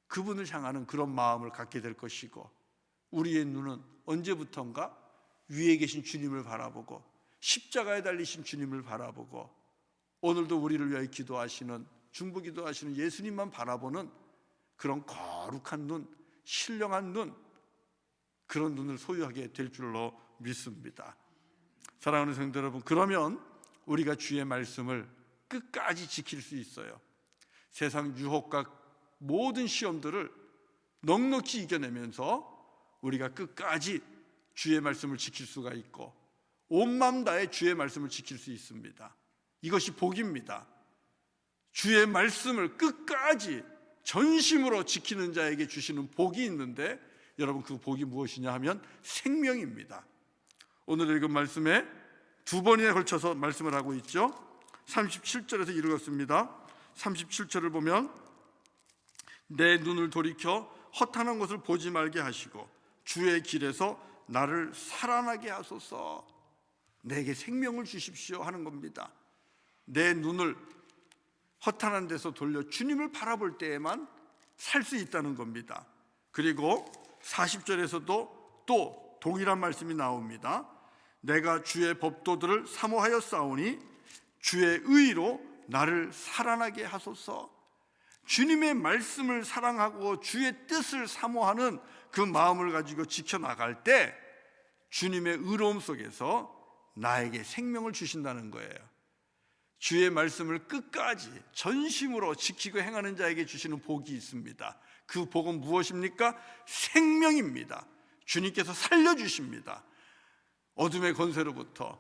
그분을 향하는 그런 마음을 갖게 될 것이고, 우리의 눈은 언제부턴가 위에 계신 주님을 바라보고 십자가에 달리신 주님을 바라보고 오늘도 우리를 위하여 기도하시는, 중보기도하시는 예수님만 바라보는 그런 거룩한 눈, 신령한 눈, 그런 눈을 소유하게 될 줄로 믿습니다. 사랑하는 성도 여러분, 그러면 우리가 주의 말씀을 끝까지 지킬 수 있어요. 세상 유혹과 모든 시험들을 넉넉히 이겨내면서 우리가 끝까지 주의 말씀을 지킬 수가 있고 온 마음 다해 주의 말씀을 지킬 수 있습니다. 이것이 복입니다. 주의 말씀을 끝까지 전심으로 지키는 자에게 주시는 복이 있는데, 여러분, 그 복이 무엇이냐 하면 생명입니다. 오늘 읽은 말씀에 두 번이나 걸쳐서 말씀을 하고 있죠. 37절에서 읽었습니다. 37절을 보면 내 눈을 돌이켜 허탄한 것을 보지 말게 하시고 주의 길에서 나를 살아나게 하소서. 내게 생명을 주십시오 하는 겁니다. 내 눈을 허탄한 데서 돌려 주님을 바라볼 때에만 살 수 있다는 겁니다. 그리고 40절에서도 또 동일한 말씀이 나옵니다. 내가 주의 법도들을 사모하여 싸우니 주의 의로 나를 살아나게 하소서. 주님의 말씀을 사랑하고 주의 뜻을 사모하는 그 마음을 가지고 지켜나갈 때 주님의 의로움 속에서 나에게 생명을 주신다는 거예요. 주의 말씀을 끝까지 전심으로 지키고 행하는 자에게 주시는 복이 있습니다. 그 복은 무엇입니까? 생명입니다. 주님께서 살려주십니다. 어둠의 권세로부터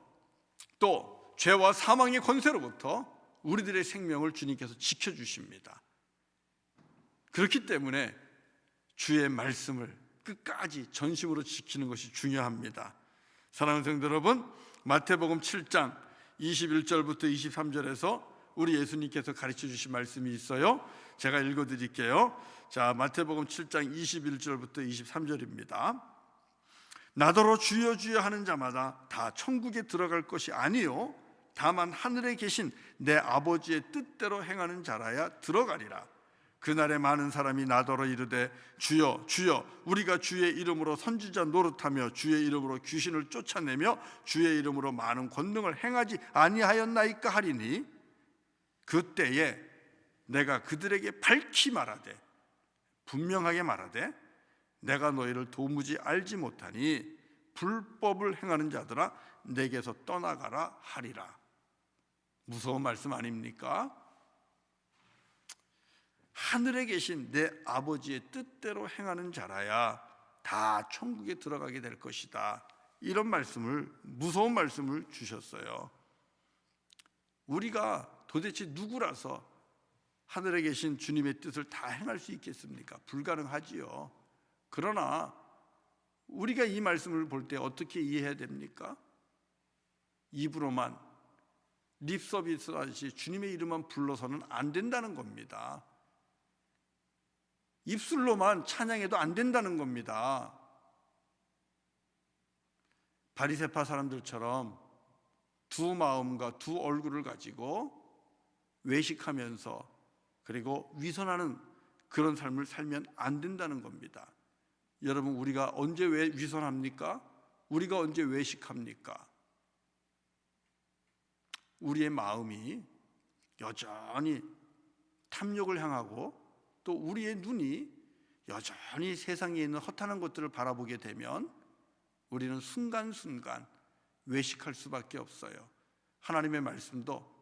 또 죄와 사망의 권세로부터 우리들의 생명을 주님께서 지켜주십니다. 그렇기 때문에 주의 말씀을 끝까지 전심으로 지키는 것이 중요합니다. 사랑하는 성도 여러분, 마태복음 7장 21절부터 23절에서 우리 예수님께서 가르쳐 주신 말씀이 있어요. 제가 읽어드릴게요. 자, 마태복음 7장 21절부터 23절입니다. 나더러 주여 주여 하는 자마다 다 천국에 들어갈 것이 아니요 다만 하늘에 계신 내 아버지의 뜻대로 행하는 자라야 들어가리라. 그날에 많은 사람이 나더러 이르되 주여 주여 우리가 주의 이름으로 선지자 노릇하며 주의 이름으로 귀신을 쫓아내며 주의 이름으로 많은 권능을 행하지 아니하였나이까 하리니 그때에 내가 그들에게 밝히 말하되 분명하게 말하되 내가 너희를 도무지 알지 못하니 불법을 행하는 자들아 내게서 떠나가라 하리라. 무서운 말씀 아닙니까? 하늘에 계신 내 아버지의 뜻대로 행하는 자라야 다 천국에 들어가게 될 것이다. 이런 말씀을, 무서운 말씀을 주셨어요. 우리가 도대체 누구라서 하늘에 계신 주님의 뜻을 다 행할 수 있겠습니까? 불가능하지요. 그러나 우리가 이 말씀을 볼 때 어떻게 이해해야 됩니까? 입으로만 립서비스 하듯이 주님의 이름만 불러서는 안 된다는 겁니다. 입술로만 찬양해도 안 된다는 겁니다. 바리새파 사람들처럼 두 마음과 두 얼굴을 가지고 외식하면서 그리고 위선하는 그런 삶을 살면 안 된다는 겁니다. 여러분, 우리가 언제 위선합니까? 우리가 언제 외식합니까? 우리의 마음이 여전히 탐욕을 향하고 또 우리의 눈이 여전히 세상에 있는 허탄한 것들을 바라보게 되면 우리는 순간순간 외식할 수밖에 없어요. 하나님의 말씀도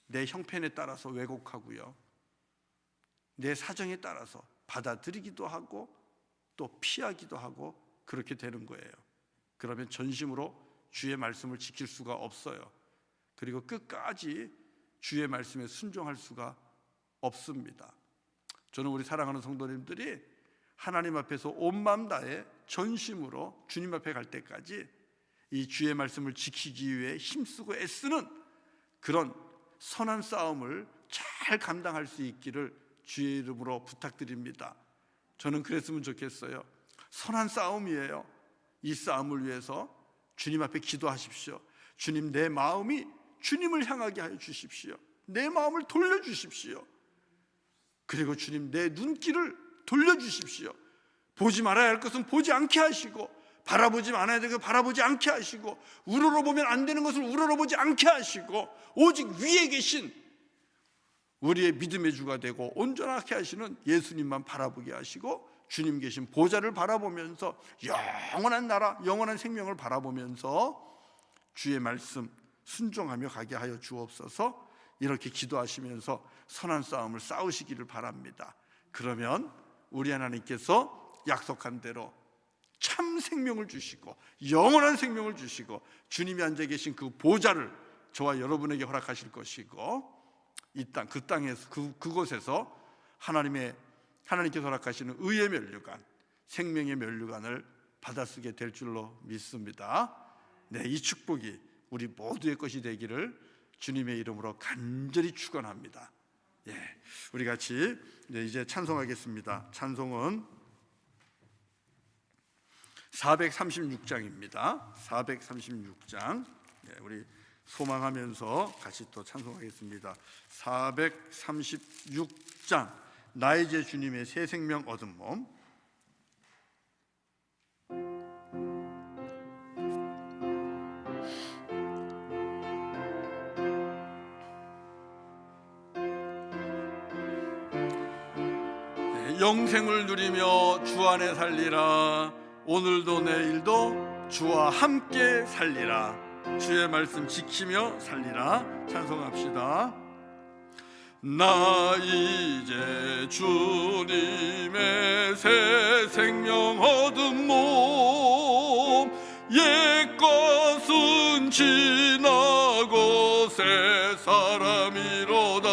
내 형편에 따라서 왜곡하고요, 내 사정에 따라서 받아들이기도 하고 또 피하기도 하고 그렇게 되는 거예요. 그러면 전심으로 주의 말씀을 지킬 수가 없어요. 그리고 끝까지 주의 말씀에 순종할 수가 없습니다. 저는 우리 사랑하는 성도님들이 하나님 앞에서 온 마음 다해 전심으로 주님 앞에 갈 때까지 이 주의 말씀을 지키기 위해 힘쓰고 애쓰는 그런 선한 싸움을 잘 감당할 수 있기를 주의 이름으로 부탁드립니다. 저는 그랬으면 좋겠어요. 선한 싸움이에요. 이 싸움을 위해서 주님 앞에 기도하십시오. 주님, 내 마음이 주님을 향하게 하여 주십시오. 내 마음을 돌려주십시오. 그리고 주님, 내 눈길을 돌려주십시오. 보지 말아야 할 것은 보지 않게 하시고, 바라보지 말아야 될 것을 바라보지 않게 하시고, 우러러보면 안 되는 것을 우러러보지 않게 하시고, 오직 위에 계신 우리의 믿음의 주가 되고 온전하게 하시는 예수님만 바라보게 하시고, 주님 계신 보좌를 바라보면서 영원한 나라, 영원한 생명을 바라보면서 주의 말씀 순종하며 가게 하여 주옵소서. 이렇게 기도하시면서 선한 싸움을 싸우시기를 바랍니다. 그러면 우리 하나님께서 약속한 대로 참 생명을 주시고 영원한 생명을 주시고 주님이 앉아 계신 그 보좌를 저와 여러분에게 허락하실 것이고, 이 땅, 그 땅에서 그곳에서 하나님께서 허락하시는 의의 면류관, 생명의 면류관을 받아쓰게 될 줄로 믿습니다. 네, 이 축복이 우리 모두의 것이 되기를 주님의 이름으로 간절히 축원합니다. 예, 우리 같이 이제 찬송하겠습니다. 찬송은 436장입니다. 436장. 예, 우리 소망하면서 같이 또 찬송하겠습니다. 436장. 나의 제 주님의 새 생명 얻은 몸. 영생을 누리며 주 안에 살리라. 오늘도 내일도 주와 함께 살리라. 주의 말씀 지키며 살리라. 찬송합시다. 나 이제 주님의 새 생명 얻은 몸, 옛 것은 지나고 새 사람이로다.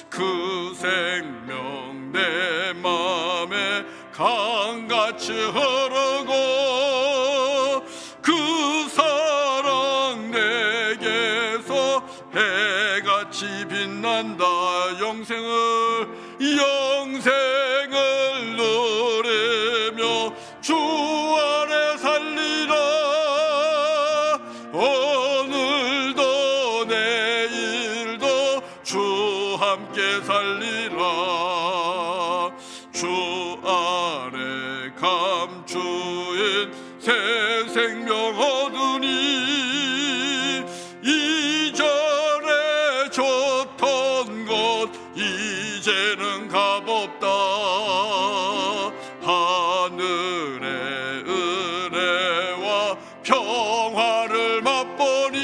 그 생명 내 맘에 강같이 흐르고 그 사랑 내게서 새 생명 얻으니 이전에 줬던 것 이제는 값없다. 하늘의 은혜와 평화를 맛보니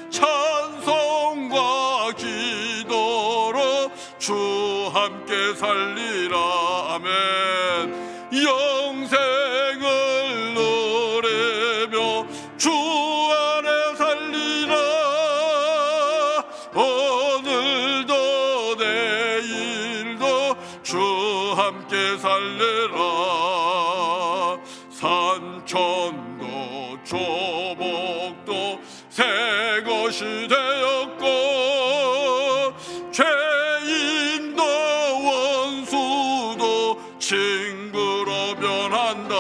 찬송과 기도로 주 함께 살리라. 아멘. 영생을 노래며 주 안에 살리라. 오늘도 내일도 주 함께 살리라. 산천도 조목도 새 것이 되었고 죄인도 원수도 친구로 변한다.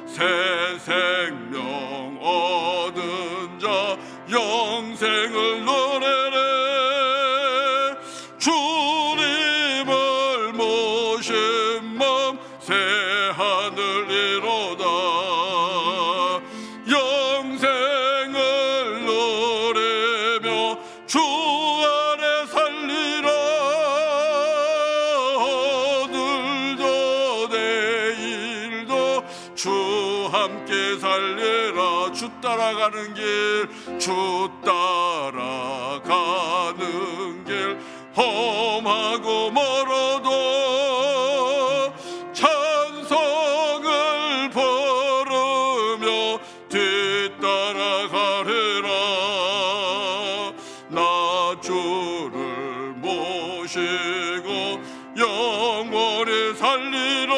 새 생명 얻은 자 영생을 노래래. 주님을 모신 마음 새 하늘 이로다. 영생을 노래며 주 안에 살리라. 오늘도 내일도 주 함께 살리라. 주 따라가는 길, 주 따라가는 길 험하고 멀어도 찬송을 부르며 뒤따라가리라. 나 주를 모시고 영원히 살리라.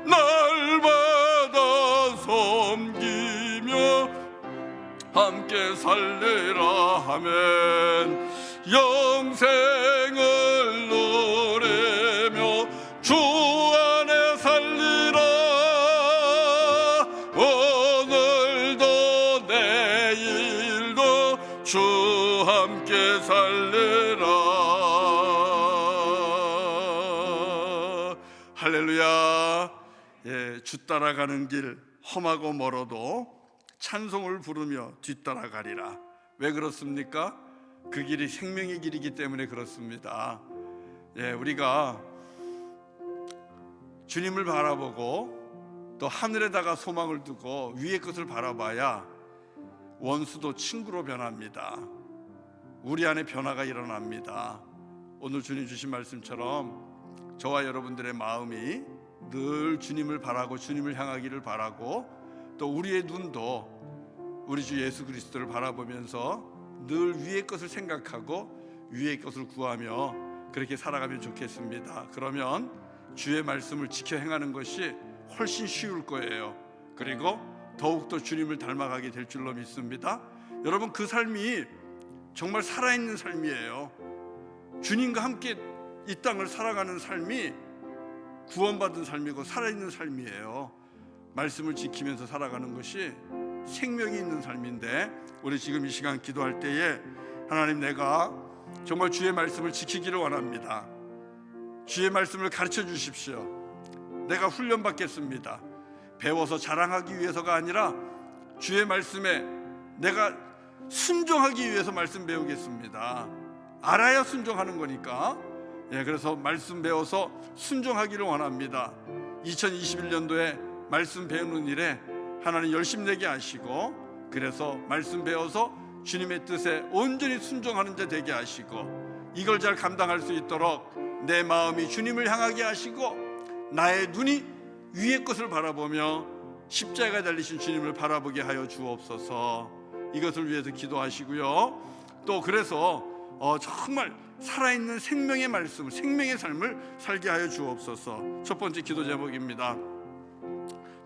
날마다 섬기며 함께 살리라. 아멘. 영생을 노래며 주 안에 살리라. 오늘도 내일도 주 함께 살리라. 할렐루야. 예, 주 따라가는 길 험하고 멀어도 찬송을 부르며 뒤따라가리라. 왜 그렇습니까? 그 길이 생명의 길이기 때문에 그렇습니다. 예, 우리가 주님을 바라보고 또 하늘에다가 소망을 두고 위의 것을 바라봐야 원수도 친구로 변합니다. 우리 안에 변화가 일어납니다. 오늘 주님 주신 말씀처럼 저와 여러분들의 마음이 늘 주님을 바라고 주님을 향하기를 바라고 또 우리의 눈도 우리 주 예수 그리스도를 바라보면서 늘 위의 것을 생각하고 위의 것을 구하며 그렇게 살아가면 좋겠습니다. 그러면 주의 말씀을 지켜 행하는 것이 훨씬 쉬울 거예요. 그리고 더욱더 주님을 닮아가게 될 줄로 믿습니다. 여러분, 그 삶이 정말 살아있는 삶이에요. 주님과 함께 이 땅을 살아가는 삶이 구원받은 삶이고 살아있는 삶이에요. 말씀을 지키면서 살아가는 것이 생명이 있는 삶인데, 우리 지금 이 시간 기도할 때에 하나님, 내가 정말 주의 말씀을 지키기를 원합니다. 주의 말씀을 가르쳐 주십시오. 내가 훈련받겠습니다. 배워서 자랑하기 위해서가 아니라 주의 말씀에 내가 순종하기 위해서 말씀 배우겠습니다. 알아야 순종하는 거니까. 그래서 말씀 배워서 순종하기를 원합니다. 2021년도에 말씀 배우는 일에 하나님 열심내게 하시고, 그래서 말씀 배워서 주님의 뜻에 온전히 순종하는 자 되게 하시고, 이걸 잘 감당할 수 있도록 내 마음이 주님을 향하게 하시고 나의 눈이 위의 것을 바라보며 십자가에 달리신 주님을 바라보게 하여 주옵소서. 이것을 위해서 기도하시고요. 또 그래서 정말 살아있는 생명의 말씀, 생명의 삶을 살게 하여 주옵소서. 첫 번째 기도 제목입니다.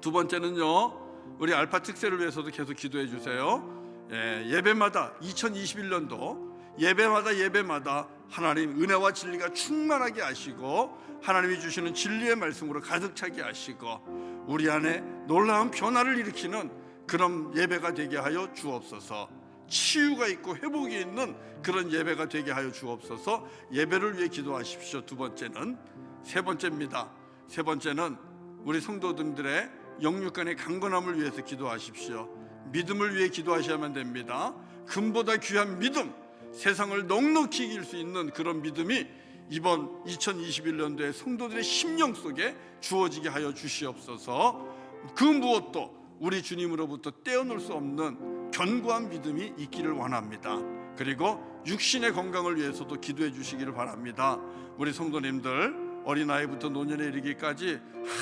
두 번째는요, 우리 알파 특세를 위해서도 계속 기도해 주세요. 예배마다 2021년도 예배마다 하나님 은혜와 진리가 충만하게 하시고 하나님이 주시는 진리의 말씀으로 가득 차게 하시고 우리 안에 놀라운 변화를 일으키는 그런 예배가 되게 하여 주옵소서. 치유가 있고 회복이 있는 그런 예배가 되게 하여 주옵소서. 예배를 위해 기도하십시오. 두 번째는, 세 번째입니다. 세 번째는 우리 성도님들의 영육간의 강건함을 위해서 기도하십시오. 믿음을 위해 기도하셔야만 됩니다. 금보다 귀한 믿음, 세상을 넉넉히 이길 수 있는 그런 믿음이 이번 2021년도에 성도들의 심령 속에 주어지게 하여 주시옵소서. 그 무엇도 우리 주님으로부터 떼어놓을 수 없는 견고한 믿음이 있기를 원합니다. 그리고 육신의 건강을 위해서도 기도해 주시기를 바랍니다. 우리 성도님들 어린아이부터 노년에 이르기까지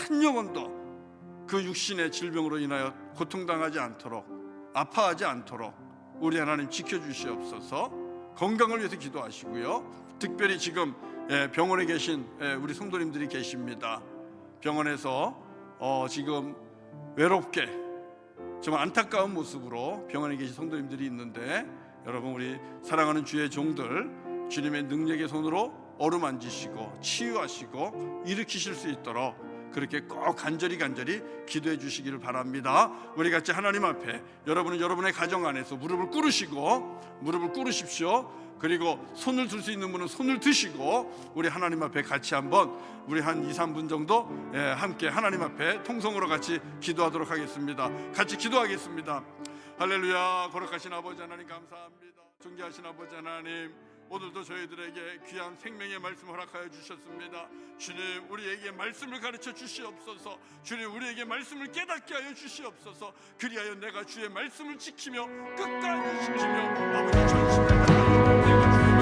한 영혼도 그 육신의 질병으로 인하여 고통당하지 않도록, 아파하지 않도록 우리 하나님 지켜주시옵소서. 건강을 위해서 기도하시고요. 특별히 지금 병원에 계신 우리 성도님들이 계십니다. 병원에서 지금 외롭게 정말 안타까운 모습으로 병원에 계신 성도님들이 있는데, 여러분 우리 사랑하는 주의 종들 주님의 능력의 손으로 어루만지시고 치유하시고 일으키실 수 있도록 그렇게 꼭 간절히 기도해 주시기를 바랍니다. 우리 같이 하나님 앞에, 여러분은 여러분의 가정 안에서 무릎을 꿇으십시오. 그리고 손을 들 수 있는 분은 손을 드시고 우리 하나님 앞에 같이 한번 우리 한 2, 3분 정도 함께 하나님 앞에 통성으로 같이 기도하도록 하겠습니다. 같이 기도하겠습니다. 할렐루야. 거룩하신 아버지 하나님 감사합니다. 존귀하신 아버지 하나님, 오늘도 저희들에게 귀한 생명의 말씀 허락하여 주셨습니다. 주님, 우리에게 말씀을 가르쳐 주시옵소서. 주님, 우리에게 말씀을 깨닫게 하여 주시옵소서. 그리하여 내가 주의 말씀을 지키며 끝까지 지키며 아버지 전심을 다하여 내가 주의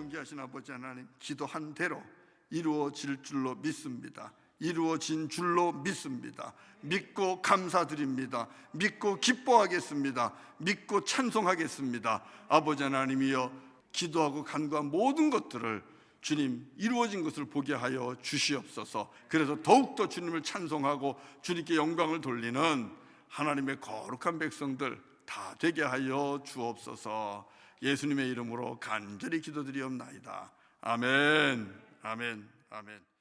존귀하신 아버지 하나님, 기도한 대로 이루어질 줄로 믿습니다. 이루어진 줄로 믿습니다. 믿고 감사드립니다. 믿고 기뻐하겠습니다. 믿고 찬송하겠습니다. 아버지 하나님이여, 기도하고 간구한 모든 것들을 주님 이루어진 것을 보게 하여 주시옵소서. 그래서 더욱더 주님을 찬송하고 주님께 영광을 돌리는 하나님의 거룩한 백성들 다 되게 하여 주옵소서. 예수님의 이름으로 간절히 기도드리옵나이다. 아멘, 아멘, 아멘.